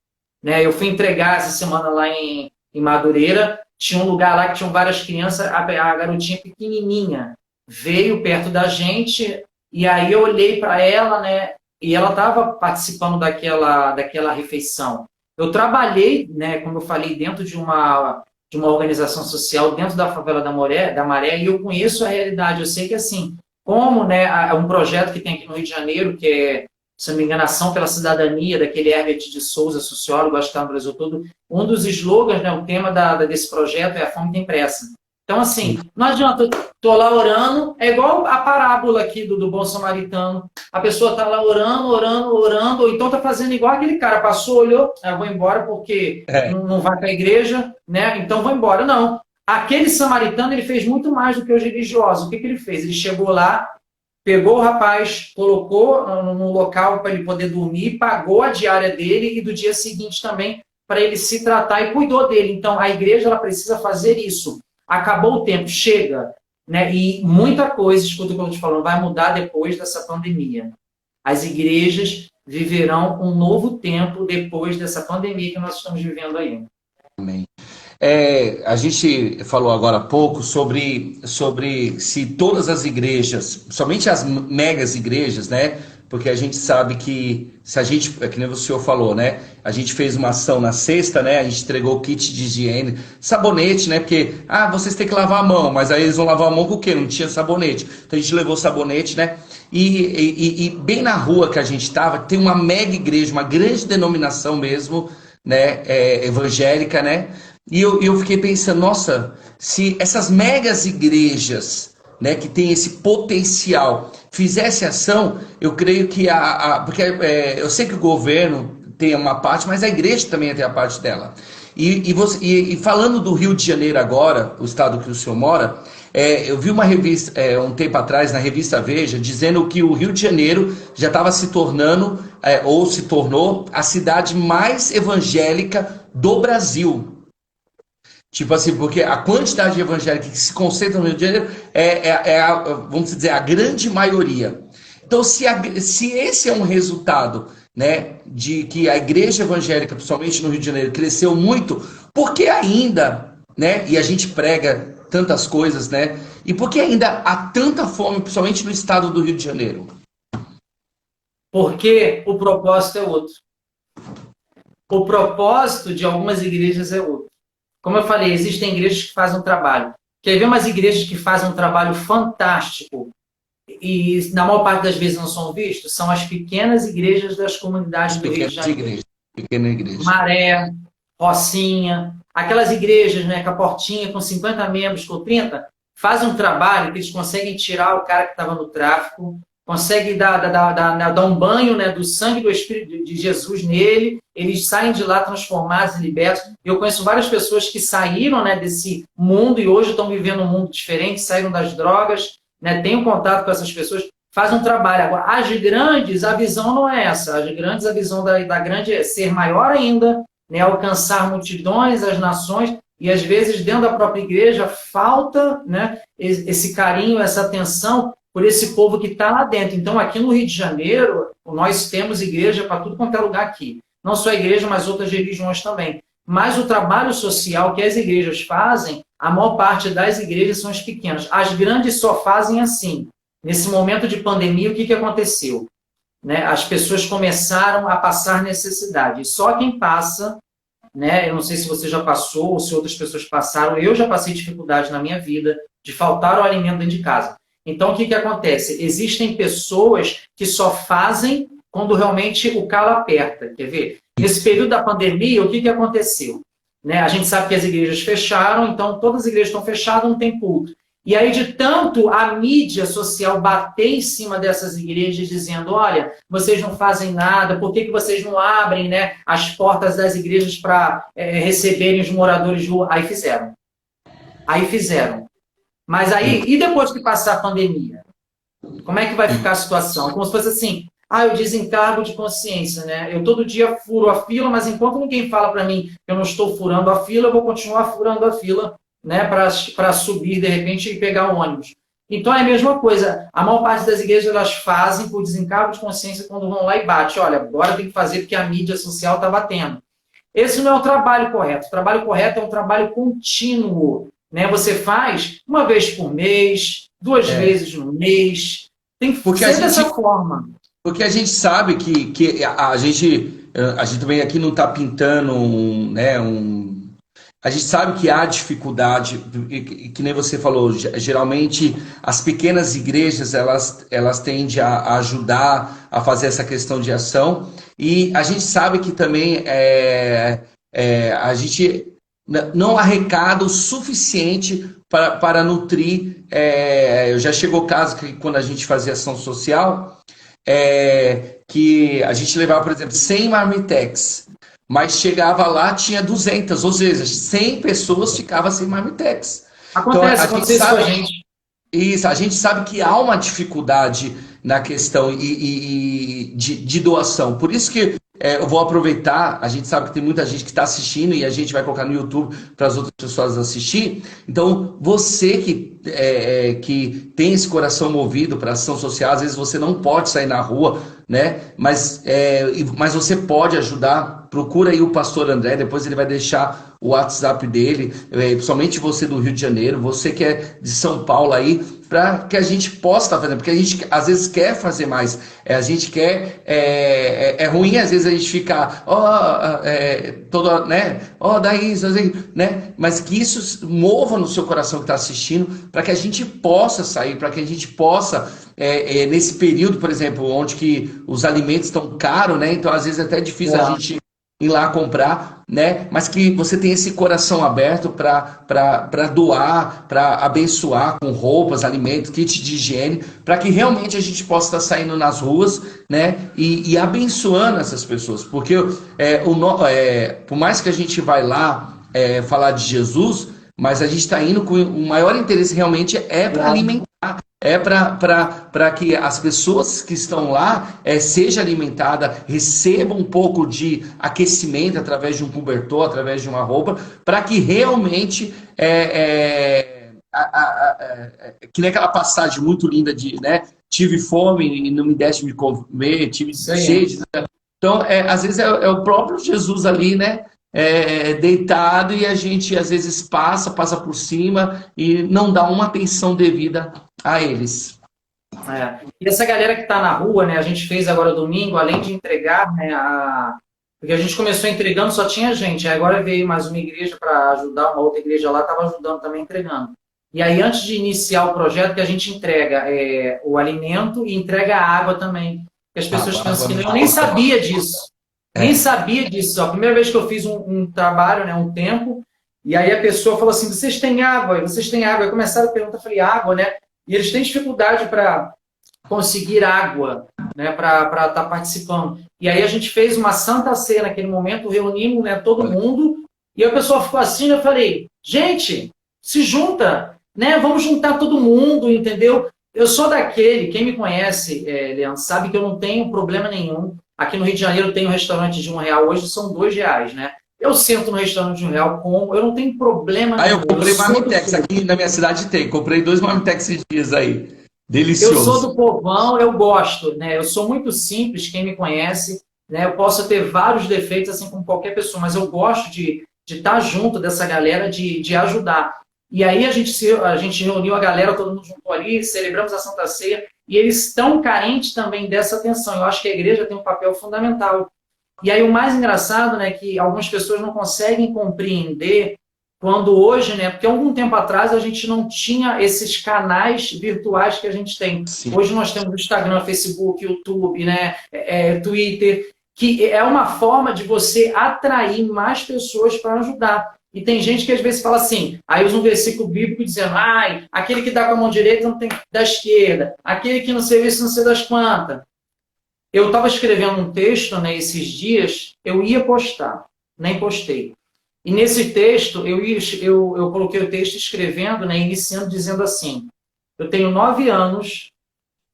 Né? Eu fui entregar essa semana lá em Madureira, tinha um lugar lá que tinham várias crianças, a garotinha pequenininha veio perto da gente, e aí eu olhei para ela, né, e ela estava participando daquela refeição. Eu trabalhei, né, como eu falei, dentro de uma organização social, dentro da favela da Maré, e eu conheço a realidade. Eu sei que, assim, como, né, é um projeto que tem aqui no Rio de Janeiro, que é, se não me engano, Ação pela Cidadania, daquele Herbert de Souza, sociólogo, acho que está no Brasil todo, um dos slogans, né, o tema desse projeto é a fome tem pressa. Então, assim, não adianta, estou lá orando, é igual a parábola aqui do bom samaritano, a pessoa está lá orando, ou então está fazendo igual aquele cara, passou, olhou, eu vou embora porque não vai para a igreja, né, então vou embora. Não, aquele samaritano, ele fez muito mais do que os religiosos. O que ele fez? Ele chegou lá, pegou o rapaz, colocou no local para ele poder dormir, pagou a diária dele e do dia seguinte também para ele se tratar e cuidou dele. Então, a igreja ela precisa fazer isso. Acabou o tempo, chega. Né? E muita coisa, escuta o que eu estou te falando, vai mudar depois dessa pandemia. As igrejas viverão um novo tempo depois dessa pandemia que nós estamos vivendo aí. Amém. A gente falou agora há pouco sobre se todas as igrejas, somente as megas igrejas, né? Porque a gente sabe que se a gente, que nem o senhor falou, né? A gente fez uma ação na sexta, né? A gente entregou kit de higiene, sabonete, né? Porque, vocês têm que lavar a mão, mas aí eles vão lavar a mão com o quê? Não tinha sabonete. Então a gente levou sabonete, né? E bem na rua que a gente estava, tem uma mega igreja, uma grande denominação mesmo, né? evangélica, né? E eu fiquei pensando, nossa, se essas megas igrejas né, que tem esse potencial, fizesse ação, eu creio que porque eu sei que o governo tem uma parte, mas a igreja também tem a parte dela. E falando do Rio de Janeiro agora, o estado que o senhor mora, eu vi uma revista um tempo atrás, na revista Veja, dizendo que o Rio de Janeiro já estava se tornando, ou se tornou, a cidade mais evangélica do Brasil. Tipo assim, porque a quantidade de evangélicos que se concentra no Rio de Janeiro vamos dizer, a grande maioria. Então, se esse é um resultado, né, de que a igreja evangélica, principalmente no Rio de Janeiro, cresceu muito, por que ainda, né, e a gente prega tantas coisas, né, e por que ainda há tanta fome, principalmente no estado do Rio de Janeiro? Porque o propósito é outro. O propósito de algumas igrejas é outro. Como eu falei, existem igrejas que fazem um trabalho. Quer ver umas igrejas que fazem um trabalho fantástico e na maior parte das vezes não são vistos? São as pequenas igrejas das comunidades do Rio de Janeiro. Pequena igreja. Maré, Rocinha, aquelas igrejas, né, com a portinha com 50 membros, com 30, fazem um trabalho que eles conseguem tirar o cara que estava no tráfico, conseguem dar um banho, né, do sangue do Espírito de Jesus nele, eles saem de lá transformados e libertos. Eu conheço várias pessoas que saíram, né, desse mundo e hoje estão vivendo um mundo diferente, saíram das drogas, né, tenho contato com essas pessoas, fazem um trabalho. Agora, as grandes, a visão não é essa. As grandes, a visão da grande é ser maior ainda, né, alcançar multidões, as nações, e às vezes dentro da própria igreja falta, né, esse carinho, essa atenção por esse povo que está lá dentro. Então, aqui no Rio de Janeiro, nós temos igreja para tudo quanto é lugar aqui. Não só a igreja, mas outras religiões também. Mas o trabalho social que as igrejas fazem, a maior parte das igrejas são as pequenas. As grandes só fazem assim. Nesse momento de pandemia, o que aconteceu? Né? As pessoas começaram a passar necessidade. E só quem passa, né? Eu não sei se você já passou ou se outras pessoas passaram, eu já passei dificuldade na minha vida de faltar o alimento dentro de casa. Então, o que acontece? Existem pessoas que só fazem quando realmente o calo aperta. Quer ver? Nesse período da pandemia, o que aconteceu? Né? A gente sabe que as igrejas fecharam, então todas as igrejas estão fechadas, não tem culto. E aí, de tanto a mídia social bater em cima dessas igrejas, dizendo, olha, vocês não fazem nada, por que vocês não abrem, né, as portas das igrejas para receberem os moradores de rua? Aí fizeram. Mas aí, e depois que passar a pandemia? Como é que vai ficar a situação? É como se fosse assim, eu desencargo de consciência, né? Eu todo dia furo a fila, mas enquanto ninguém fala para mim que eu não estou furando a fila, eu vou continuar furando a fila, né, para subir, de repente, e pegar o ônibus. Então, é a mesma coisa. A maior parte das igrejas, elas fazem por desencargo de consciência quando vão lá e bate. Olha, agora tem que fazer porque a mídia social está batendo. Esse não é o trabalho correto. O trabalho correto é um trabalho contínuo. Né? Você faz uma vez por mês, 2 vezes no mês. Tem que ser dessa forma. Porque a gente sabe que a gente também aqui não está pintando a gente sabe que há dificuldade, que nem você falou, geralmente as pequenas igrejas elas tendem a ajudar a fazer essa questão de ação, e a gente sabe que também a gente não arrecada o suficiente para nutrir. Já chegou o caso que quando a gente fazia ação social, que a gente levava, por exemplo, 100 marmitex, mas chegava lá, tinha 200, ou seja, 100 pessoas ficavam sem marmitex. Acontece com a gente. Isso, a gente sabe que há uma dificuldade na questão de doação. Por isso que eu vou aproveitar, a gente sabe que tem muita gente que está assistindo e a gente vai colocar no YouTube para as outras pessoas assistir. Então, você que tem esse coração movido para ação social, às vezes você não pode sair na rua, né? Mas você pode ajudar. Procura aí o pastor André, depois ele vai deixar o WhatsApp dele, principalmente você do Rio de Janeiro, você que é de São Paulo aí, para que a gente possa estar fazendo, porque a gente às vezes quer fazer mais, a gente quer, é ruim às vezes a gente ficar, todo, né, daí, né, mas que isso mova no seu coração que está assistindo, para que a gente possa sair, para que a gente possa, nesse período, por exemplo, onde que os alimentos estão caros, né, então às vezes é até difícil a gente ir lá comprar, né? Mas que você tenha esse coração aberto para doar, para abençoar com roupas, alimentos, kit de higiene, para que realmente a gente possa estar saindo nas ruas, né? E abençoando essas pessoas, porque por mais que a gente vai lá falar de Jesus, mas a gente está indo com o maior interesse realmente para alimentar. Para que as pessoas que estão lá sejam alimentadas, recebam um pouco de aquecimento através de um cobertor, através de uma roupa, para que realmente, que nem aquela passagem muito linda de, né, tive fome e não me deste de comer, tive sede. Então, às vezes é o próprio Jesus ali, né? Deitado, e a gente às vezes passa por cima e não dá uma atenção devida a eles. E essa galera que está na rua, né, a gente fez agora domingo, além de entregar, né, porque a gente começou entregando, só tinha gente, aí agora veio mais uma igreja para ajudar, uma outra igreja lá estava ajudando também, entregando. E aí antes de iniciar o projeto, que a gente entrega o alimento e entrega a água também, que as pessoas pensam que eu nem sabia disso. Nem sabia disso. A primeira vez que eu fiz um trabalho, né, um tempo, e aí a pessoa falou assim, vocês têm água? Vocês têm água? Aí começaram a perguntar, eu falei, água, né? E eles têm dificuldade para conseguir água, né, para estar participando. E aí a gente fez uma santa ceia naquele momento, reunimos, né, todo mundo, e a pessoa ficou assim, eu falei, gente, se junta, né? Vamos juntar todo mundo, entendeu? Eu sou daquele, quem me conhece, Leandro, sabe que eu não tenho problema nenhum. Aqui no Rio de Janeiro tem um restaurante de R$1, hoje são R$2, né? Eu sento no restaurante de R$1, como, eu não tenho problema nenhum. Eu comprei marmitex, aqui na minha cidade tem, comprei 2 marmitex esses dias aí, delicioso. Eu sou do povão, eu gosto, né? Eu sou muito simples, quem me conhece, né? Eu posso ter vários defeitos, assim como qualquer pessoa, mas eu gosto de estar junto dessa galera, de ajudar. E aí a gente reuniu a galera, todo mundo juntou ali, celebramos a Santa Ceia, e eles estão carentes também dessa atenção. Eu acho que a igreja tem um papel fundamental. E aí o mais engraçado, né, que algumas pessoas não conseguem compreender quando hoje, né, porque algum tempo atrás a gente não tinha esses canais virtuais que a gente tem. Sim. Hoje nós temos o Instagram, Facebook, YouTube, né, Twitter, que é uma forma de você atrair mais pessoas para ajudar. E tem gente que às vezes fala assim, aí usa um versículo bíblico dizendo, aquele que dá com a mão direita não tem que da esquerda, aquele que não sei isso não sei das quantas. Eu estava escrevendo um texto, né, esses dias, eu ia postar, nem postei. E nesse texto, eu coloquei o texto escrevendo, né, iniciando dizendo assim, eu tenho 9 anos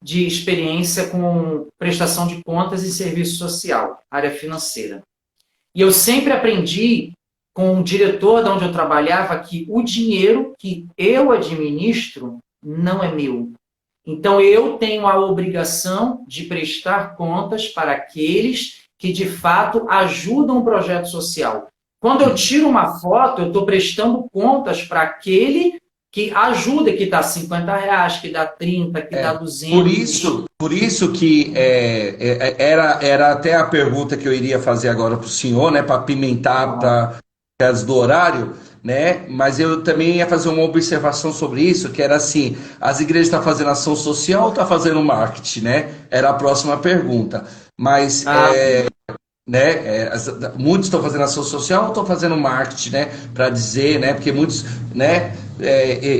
de experiência com prestação de contas e serviço social, área financeira. E eu sempre aprendi com o diretor de onde eu trabalhava que o dinheiro que eu administro não é meu. Então, eu tenho a obrigação de prestar contas para aqueles que, de fato, ajudam o projeto social. Quando eu tiro uma foto, eu estou prestando contas para aquele que ajuda, que dá R$50, que dá 30, que dá 200. Por isso que era até a pergunta que eu iria fazer agora para o senhor, né, para apimentar para as do horário, né? Mas eu também ia fazer uma observação sobre isso, que era assim, as igrejas estão fazendo ação social ou estão fazendo marketing, né? Era a próxima pergunta. Mas muitos estão fazendo ação social ou estão fazendo marketing, né? Para dizer, né? Porque muitos, né?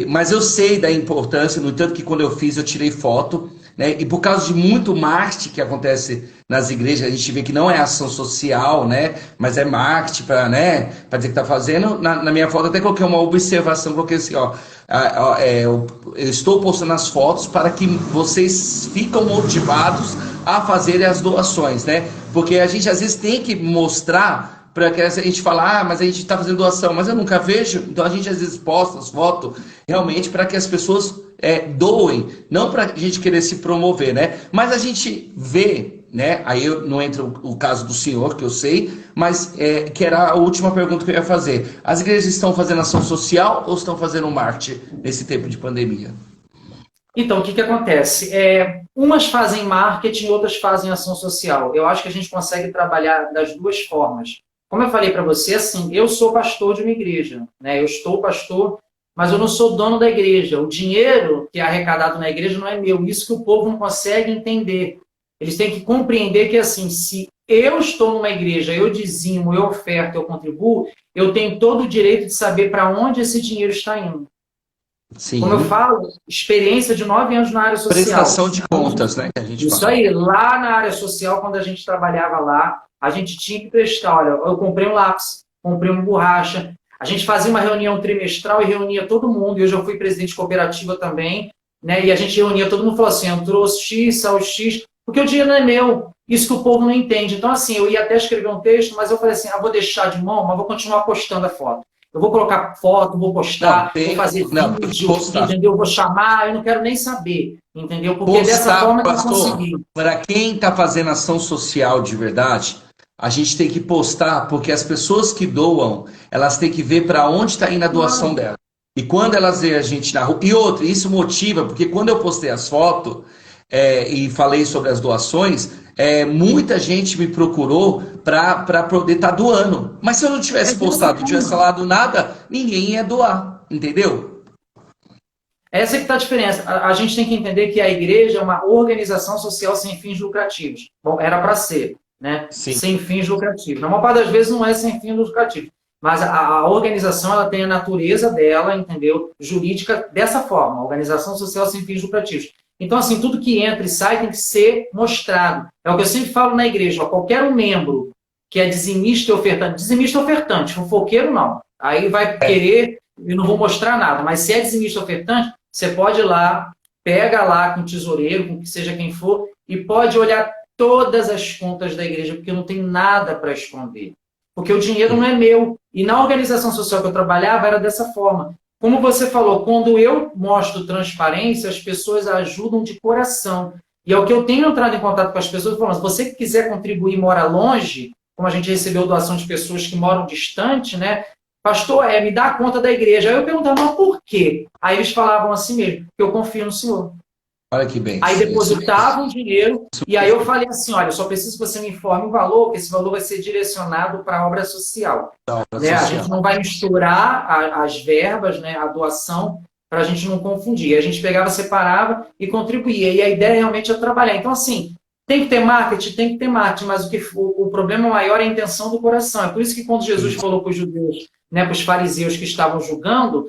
Mas eu sei da importância, no entanto que quando eu fiz eu tirei foto, né? E por causa de muito marketing que acontece nas igrejas, a gente vê que não é ação social, né? Mas é marketing para, né? Para dizer que está fazendo. Na minha foto até coloquei uma observação, coloquei assim, eu estou postando as fotos para que vocês ficam motivados a fazerem as doações, né? Porque a gente às vezes tem que mostrar para que a gente fala, mas a gente está fazendo doação, mas eu nunca vejo, então a gente às vezes posta as fotos realmente para que as pessoas doem, não para a gente querer se promover, né? Mas a gente vê, né? Aí não entra o caso do senhor, que eu sei, mas que era a última pergunta que eu ia fazer. As igrejas estão fazendo ação social ou estão fazendo marketing nesse tempo de pandemia? Então, o que acontece? Umas fazem marketing, outras fazem ação social. Eu acho que a gente consegue trabalhar das duas formas. Como eu falei para você, assim, eu sou pastor de uma igreja, né? Eu estou pastor, mas eu não sou dono da igreja. O dinheiro que é arrecadado na igreja não é meu. Isso que o povo não consegue entender. Eles têm que compreender que, assim, se eu estou numa igreja, eu dizimo, eu oferto, eu contribuo, eu tenho todo o direito de saber para onde esse dinheiro está indo. Como eu Sim. falo, experiência de 9 anos na área social. Prestação de contas, né? Que a gente Isso fala. aí, lá na área social, quando a gente trabalhava lá, a gente tinha que prestar. Olha, eu comprei um lápis, comprei uma borracha. A gente fazia uma reunião trimestral e reunia todo mundo. E hoje eu fui presidente de cooperativa também, né? E a gente reunia todo mundo e falou assim: entrou X, saiu X, porque o dinheiro não é meu. Isso que o povo não entende. Então, assim, eu ia até escrever um texto, mas eu falei assim: vou deixar de mão, mas vou continuar postando a foto. Eu vou colocar foto, vou postar, vou fazer vídeo, postar. entendeu? Vou chamar, eu não quero nem saber, entendeu? Porque dessa forma eu consegui. Para quem está fazendo ação social de verdade, a gente tem que postar, porque as pessoas que doam, elas têm que ver para onde está indo a doação dela. E quando elas veem a gente na rua. E outra, isso motiva, porque quando eu postei as fotos e falei sobre as doações, muita gente me procurou para poder estar doando. Mas se eu não tivesse postado, não tivesse falado nada, ninguém ia doar, entendeu? Essa é que está a diferença. A gente tem que entender que a igreja é uma organização social sem fins lucrativos. Bom, era para ser, né? Sim. Sem fins lucrativos. Na maior parte das vezes não é sem fins lucrativos. Mas a organização ela tem a natureza dela, entendeu? Jurídica dessa forma, organização social sem fins lucrativos. Então, assim, tudo que entra e sai tem que ser mostrado. É o que eu sempre falo na igreja, ó, qualquer um membro que é dizimista e ofertante, fofoqueiro não. Aí vai querer e não vou mostrar nada, mas se é dizimista e ofertante, você pode ir lá, pega lá com o tesoureiro, com que seja quem for, e pode olhar todas as contas da igreja, porque não tem nada para esconder. Porque o dinheiro não é meu. E na organização social que eu trabalhava era dessa forma. Como você falou, quando eu mostro transparência, as pessoas ajudam de coração. E é o que eu tenho entrado em contato com as pessoas, falando, se você quiser contribuir e mora longe, como a gente recebeu doação de pessoas que moram distante, né? Pastor, me dá a conta da igreja. Aí eu perguntava, mas por quê? Aí eles falavam assim mesmo, porque eu confio no Senhor. Olha que bem. Aí depositavam o dinheiro, e aí eu falei assim, olha, eu só preciso que você me informe o valor, porque esse valor vai ser direcionado para a obra social. Né? A gente não vai misturar as verbas, né, a doação, para a gente não confundir. A gente pegava, separava e contribuía. E a ideia realmente é trabalhar. Então, assim, tem que ter marketing, mas o problema maior é a intenção do coração. É por isso que quando Jesus falou para os judeus, né, para os fariseus que estavam julgando,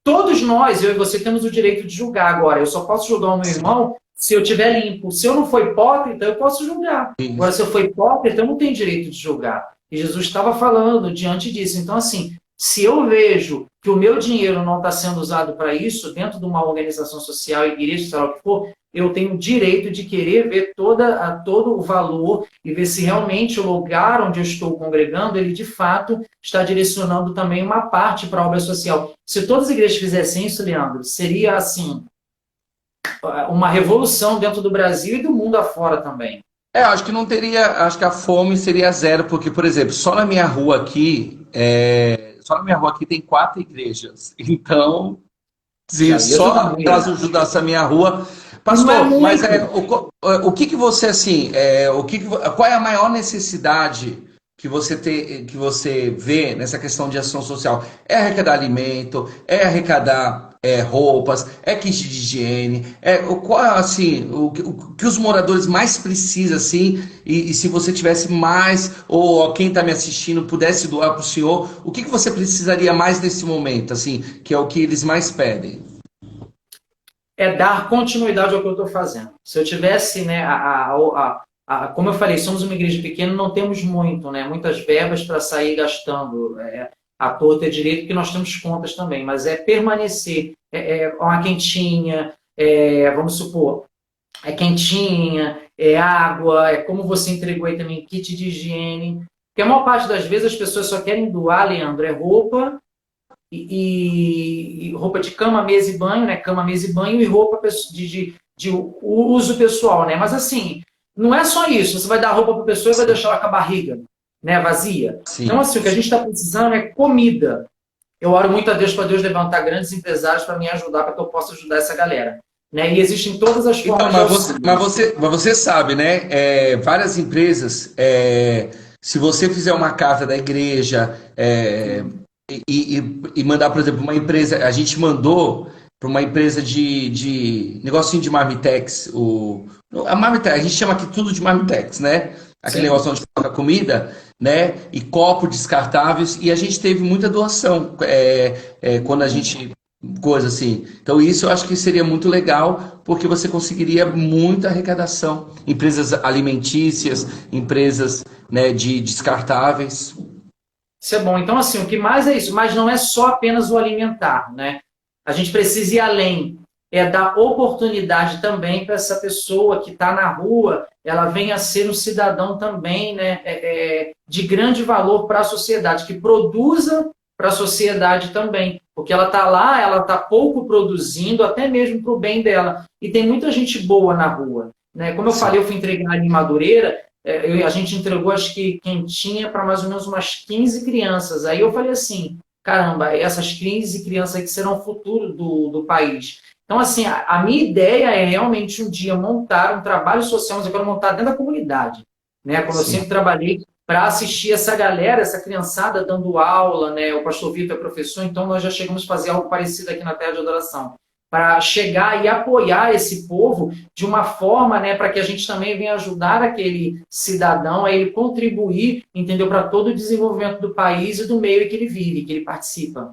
todos nós, eu e você, temos o direito de julgar agora. Eu só posso julgar o meu irmão se eu estiver limpo. Se eu não for hipócrita, eu posso julgar. Agora, se eu for hipócrita, eu não tenho direito de julgar. E Jesus estava falando diante disso. Então, assim, se eu vejo que o meu dinheiro não está sendo usado para isso, dentro de uma organização social, igreja, sei lá o que for, eu tenho o direito de querer ver todo o valor e ver se realmente o lugar onde eu estou congregando, ele de fato está direcionando também uma parte para a obra social. Se todas as igrejas fizessem isso, Leandro, seria assim uma revolução dentro do Brasil e do mundo afora também. Acho que não teria, acho que a fome seria zero, porque, por exemplo, só na minha rua aqui tem 4 igrejas. Então, se só elas ajudassem a minha rua. Pastor, mas o que você, assim, qual é a maior necessidade que você vê nessa questão de ação social? É arrecadar alimento, é arrecadar roupas, kit de higiene, assim, o que os moradores mais precisam, assim, e se você tivesse mais, ou quem está me assistindo pudesse doar para o senhor, o que você precisaria mais nesse momento, assim, que é o que eles mais pedem? É dar continuidade ao que eu estou fazendo. Se eu tivesse, né, como eu falei, somos uma igreja pequena, não temos muito, né, muitas verbas para sair gastando à torta e direito, porque nós temos contas também, mas é permanecer, uma quentinha, vamos supor, quentinha, água, como você entregou aí também, kit de higiene, porque a maior parte das vezes as pessoas só querem doar, Leandro, roupa, e roupa de cama, mesa e banho, né? Cama, mesa e banho e roupa de uso pessoal, né? Mas assim, não é só isso. Você vai dar roupa para a pessoa e vai deixar ela com a barriga, né, vazia. Sim. Então, assim, o que a gente está precisando é comida. Eu oro muito a Deus para Deus levantar grandes empresários para me ajudar, para que eu possa ajudar essa galera. Né? E existem todas as formas mas você sabe, né? Várias empresas, se você fizer uma carta da igreja... E mandar, por exemplo, uma empresa, a gente mandou para uma empresa de negocinho de Marmitex, a Marmitex, a gente chama aqui tudo de Marmitex, né? aquele Sim. negócio onde coloca comida, né? E copos descartáveis, e a gente teve muita doação quando a gente. Coisa assim. Então, isso eu acho que seria muito legal, porque você conseguiria muita arrecadação. Empresas alimentícias, empresas, né, de descartáveis. Isso é bom. Então, assim, o que mais é isso, mas não é só apenas o alimentar, né? A gente precisa ir além, é dar oportunidade também para essa pessoa que está na rua, ela venha a ser um cidadão também, né, de grande valor para a sociedade, que produza para a sociedade também, porque ela está lá, ela está pouco produzindo, até mesmo para o bem dela. E tem muita gente boa na rua, né? Como eu Sim. falei, eu fui entregar ali em Madureira, a gente entregou, acho que quentinha para mais ou menos umas 15 crianças. Aí eu falei assim, caramba, essas 15 crianças aí que serão o futuro do país. Então, assim, a minha ideia é realmente um dia montar um trabalho social, mas eu quero montar dentro da comunidade, né? Como eu Sim. sempre trabalhei para assistir essa galera, essa criançada dando aula, né? O pastor Vitor é professor, então nós já chegamos a fazer algo parecido aqui na Terra de Adoração, para chegar e apoiar esse povo de uma forma, né, para que a gente também venha ajudar aquele cidadão a ele contribuir, entendeu, para todo o desenvolvimento do país e do meio que ele vive, que ele participa.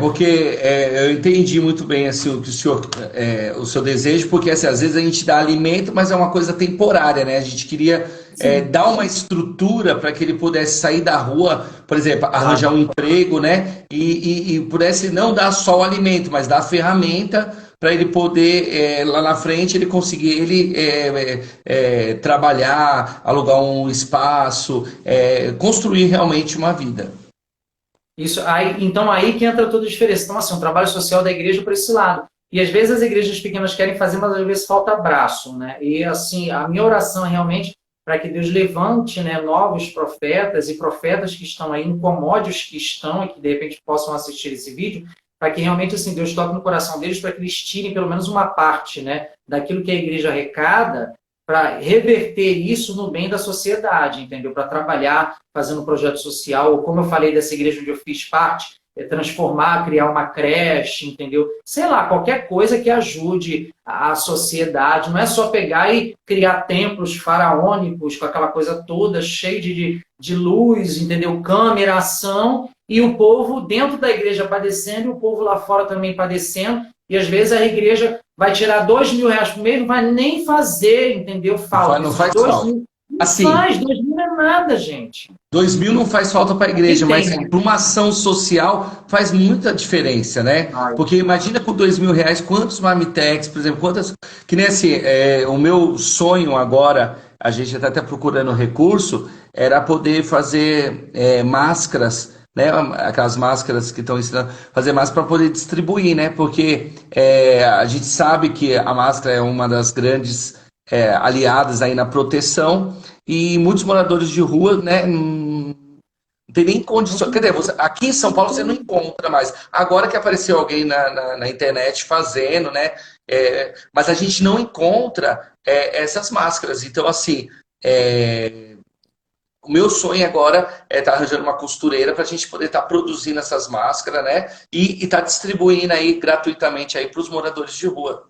Porque eu entendi muito bem assim, o que o seu desejo, porque assim, às vezes a gente dá alimento, mas é uma coisa temporária, né? A gente queria Sim, dar uma estrutura para que ele pudesse sair da rua, por exemplo, arranjar claro. um emprego, né? E pudesse não dar só o alimento, mas dar a ferramenta para ele poder, lá na frente, ele conseguir trabalhar, alugar um espaço, construir realmente uma vida. Isso aí, então aí que entra toda a diferença. Então, assim, um trabalho social da igreja por esse lado. E às vezes as igrejas pequenas querem fazer, mas às vezes falta braço, né? E assim, a minha oração é realmente para que Deus levante, né, novos profetas e profetas que estão aí, incomódios que estão e que de repente possam assistir esse vídeo, para que realmente assim Deus toque no coração deles para que eles tirem pelo menos uma parte, né, daquilo que a igreja arrecada para reverter isso no bem da sociedade, entendeu? Para trabalhar fazendo um projeto social, ou como eu falei dessa igreja onde eu fiz parte, transformar, criar uma creche, entendeu? Sei lá, qualquer coisa que ajude a sociedade. Não é só pegar e criar templos faraônicos com aquela coisa toda, cheio de luz, entendeu? Câmera, ação, e o povo dentro da igreja padecendo e o povo lá fora também padecendo. E às vezes a igreja vai tirar R$ 2.000 por mês, não vai nem fazer, entendeu? Falta. Não Esses faz 2.000 falta. não Assim, faz, 2.000 não é nada, gente. 2.000 não faz falta para a Quem igreja, mas tem, né? para uma ação social faz muita diferença, né? Ai, Porque imagina com R$ 2.000, quantos marmitex, por exemplo, quantas. Que nem assim, o meu sonho agora, a gente está até procurando recurso, era poder fazer máscaras, né? Aquelas máscaras que estão ensinando, fazer máscara para poder distribuir, né? Porque a gente sabe que a máscara é uma das grandes aliadas aí na proteção. E muitos moradores de rua, né, não tem nem condições. Quer dizer, aqui em São Paulo você não encontra mais. Agora que apareceu alguém na internet fazendo, né? Mas a gente não encontra essas máscaras. Então, assim, o meu sonho agora é estar arranjando uma costureira para a gente poder estar produzindo essas máscaras, né? E estar distribuindo aí gratuitamente aí para os moradores de rua.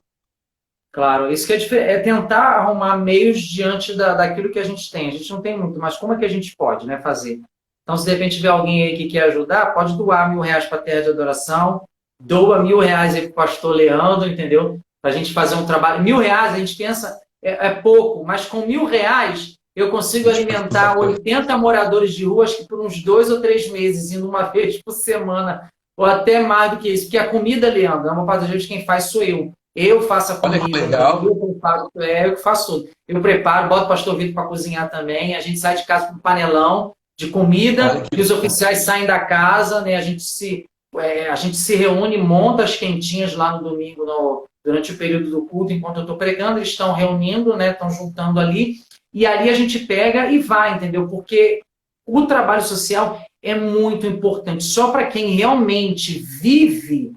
claro, isso que é tentar arrumar meios diante daquilo que a gente tem. A gente não tem muito, mas como é que a gente pode, né, fazer? Então, se de repente tiver alguém aí que quer ajudar, pode doar R$ 1.000 para a Terra de Adoração, doa R$ 1.000 aí para o pastor Leandro, entendeu? Para a gente fazer um trabalho. R$ 1.000, a gente pensa, é pouco, mas com R$ 1.000 eu consigo A gente faz muita alimentar coisa. 80 moradores de rua, acho que por uns 2 ou 3 meses, indo uma vez por semana, ou até mais do que isso, porque a comida, Leandro, é uma parte da gente quem faz sou eu. Eu faço a Olha que comida, legal. eu preparo, eu que faço tudo. Eu preparo, boto o pastor Vitor para cozinhar também, a gente sai de casa com um panelão de Olha comida, que e os oficiais saem da casa, né? A gente se reúne, monta as quentinhas lá no domingo, durante o período do culto, enquanto eu estou pregando, eles estão reunindo, né? Estão juntando ali, e ali a gente pega e vai, entendeu? Porque o trabalho social é muito importante. Só para quem realmente vive,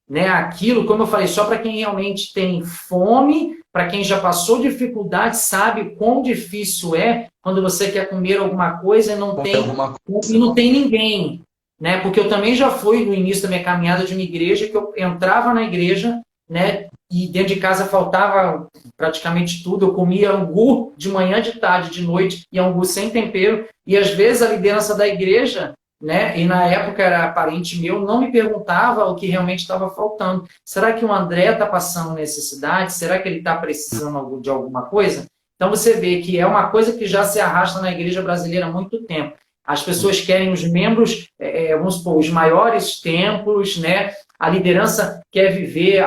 né, aquilo, como eu falei, só para quem realmente tem fome, para quem já passou dificuldade, sabe quão difícil é quando você quer comer alguma coisa Comer alguma e coisa. não tem ninguém, né? Porque eu também já fui no início da minha caminhada de uma igreja que eu entrava na igreja, né, e dentro de casa faltava praticamente tudo. Eu comia angu de manhã, de tarde, de noite, e angu sem tempero. E às vezes a liderança da igreja, né, e na época era parente meu, não me perguntava o que realmente estava faltando. Será que o André está passando necessidade? Será que ele está precisando de alguma coisa? Então você vê que é uma coisa que já se arrasta na igreja brasileira há muito tempo. As pessoas querem os membros, vamos supor, os maiores templos, né? A liderança quer viver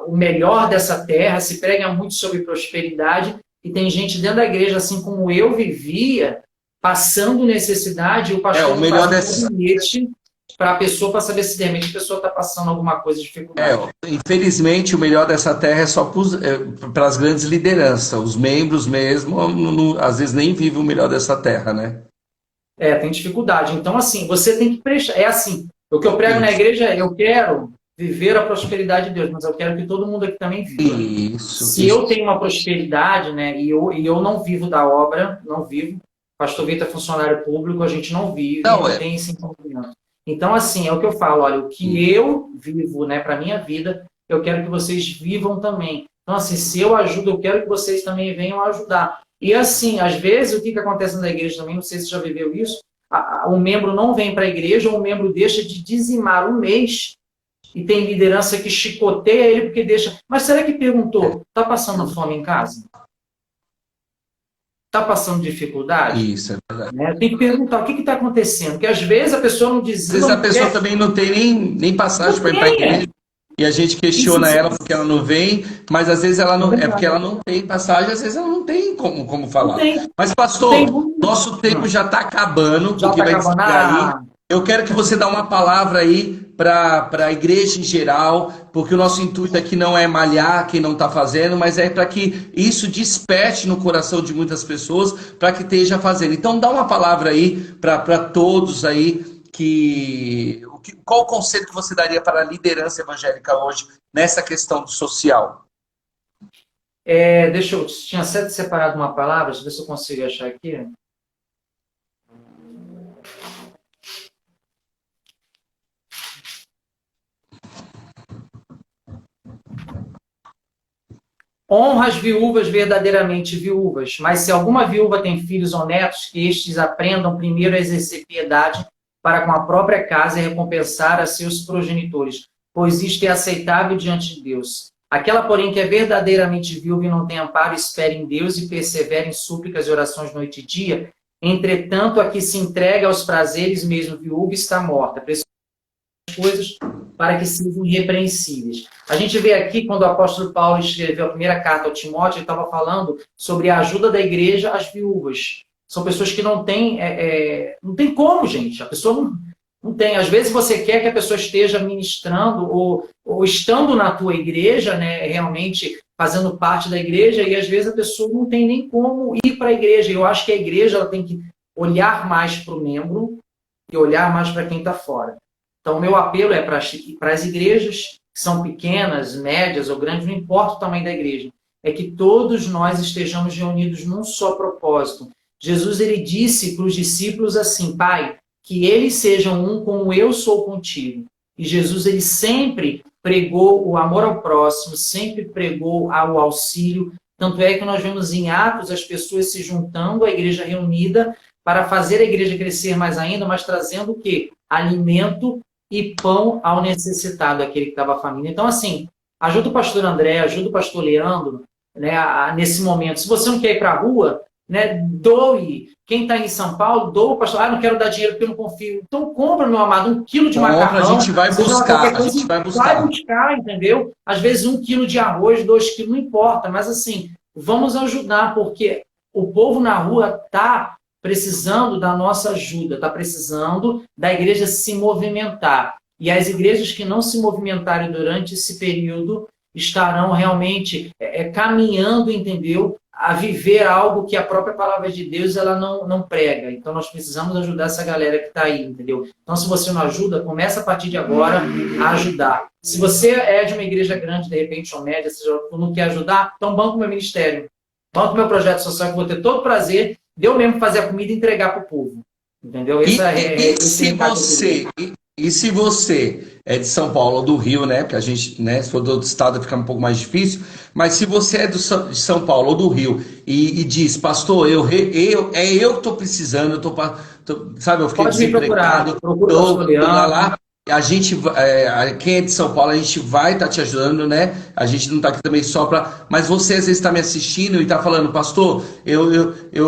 o melhor dessa terra, se prega muito sobre prosperidade, e tem gente dentro da igreja, assim como eu vivia, passando necessidade, e o pastor o não melhor faz dessa. um bilhete para a pessoa, para saber se realmente a pessoa está passando alguma coisa de dificuldade. Infelizmente, o melhor dessa terra é só para as grandes lideranças. Os membros mesmo, às vezes nem vivem o melhor dessa terra, né? Tem dificuldade. Então, assim, você tem que prestar. É assim, o que eu prego na Isso. igreja é: eu quero viver a prosperidade de Deus, mas eu quero que todo mundo aqui também viva. Se Isso. eu tenho uma prosperidade, né, e eu não vivo da obra, não vivo, pastor Vitor é funcionário público, a gente não vive, Não, não tem esse envolvimento. Então, assim, é o que eu falo: olha, o que eu vivo, né, para minha vida, eu quero que vocês vivam também. Então, assim, se eu ajudo, eu quero que vocês também venham ajudar. E assim, às vezes, o que acontece na igreja também, não sei se você já viveu isso, o membro não vem para a igreja, ou o membro deixa de dizimar um mês, e tem liderança que chicoteia ele porque deixa. Mas será que perguntou, está passando fome em casa? Está passando dificuldade? isso é verdade. Né? Tem que perguntar o que está acontecendo, porque às vezes a pessoa não Às dizima, vezes a não pessoa quer, também não tem nem passagem não para ir para a tem. igreja. E a gente Isso questiona ela porque ela não vem, mas às vezes ela é não, é porque verdade. ela não tem passagem, às vezes ela não tem como Não falar. tem. Mas, Não tem. pastor, nosso tempo já está acabando, Já porque está vai acabando. desligar aí. Eu quero que você dê uma palavra aí para a igreja em geral, porque o nosso intuito aqui não é malhar quem não está fazendo, mas é para que isso desperte no coração de muitas pessoas, para que esteja fazendo. Então, dá uma palavra aí para todos aí qual o conselho que você daria para a liderança evangélica hoje nessa questão do social? Deixa eu. Tinha separado uma palavra, deixa eu ver se eu consigo achar aqui. Honra as viúvas verdadeiramente viúvas, mas se alguma viúva tem filhos ou netos, que estes aprendam primeiro a exercer piedade para com a própria casa e recompensar a seus progenitores, pois isto é aceitável diante de Deus. Aquela, porém, que é verdadeiramente viúva e não tem amparo, espere em Deus e persevere em súplicas e orações noite e dia. Entretanto, a que se entrega aos prazeres, mesmo viúva, está morta. Coisas para que sejam irrepreensíveis. A gente vê aqui, quando o apóstolo Paulo escreveu a primeira carta ao Timóteo, ele estava falando sobre a ajuda da igreja às viúvas. São pessoas que não têm, não tem como, gente. A pessoa não tem. Às vezes você quer que a pessoa esteja ministrando ou estando na tua igreja, né, realmente fazendo parte da igreja, e às vezes a pessoa não tem nem como ir para a igreja. Eu acho que a igreja ela tem que olhar mais para o membro e olhar mais para quem está fora. Então, o meu apelo é para as igrejas, que são pequenas, médias ou grandes, não importa o tamanho da igreja, é que todos nós estejamos reunidos num só propósito. Jesus ele disse para os discípulos assim: Pai, que eles sejam um como eu sou contigo. E Jesus ele sempre pregou o amor ao próximo, sempre pregou o auxílio. Tanto é que nós vemos em Atos as pessoas se juntando à igreja reunida para fazer a igreja crescer mais ainda, mas trazendo o quê? Alimento e pão ao necessitado, aquele que estava faminto. Então, assim, ajuda o pastor André, ajuda o pastor Leandro, né, nesse momento. Se você não quer ir para a rua, né, doe. Quem está em São Paulo, doa o pastor. Não quero dar dinheiro porque eu não confio. Então, compra, meu amado, 1 quilo de macarrão. A gente vai buscar, a gente vai buscar. Vai buscar, entendeu? Às vezes 1 quilo de arroz, 2 quilos, não importa. Mas, assim, vamos ajudar, porque o povo na rua está precisando da nossa ajuda, está precisando da igreja se movimentar. E as igrejas que não se movimentarem durante esse período estarão realmente caminhando, entendeu? A viver algo que a própria palavra de Deus ela não prega. Então, nós precisamos ajudar essa galera que está aí, entendeu? Então, se você não ajuda, começa a partir de agora a ajudar. Se você é de uma igreja grande, de repente, ou média, seja, não quer ajudar, então banca o meu ministério. Banca o meu projeto social, que eu vou ter todo prazer de eu mesmo fazer a comida e entregar para o povo. Entendeu? E se você é de São Paulo ou do Rio, né? Porque a gente, né? Se for do outro estado fica um pouco mais difícil. Mas se você é de São Paulo ou do Rio e diz, pastor, eu que estou precisando, sabe, eu fiquei Pode me procurar. desempregado, Procura o pastor tô lá, Leandro. lá. A gente, quem é de São Paulo, a gente vai estar te ajudando, né? A gente não está aqui também só para. Mas você às vezes está me assistindo e está falando, pastor, eu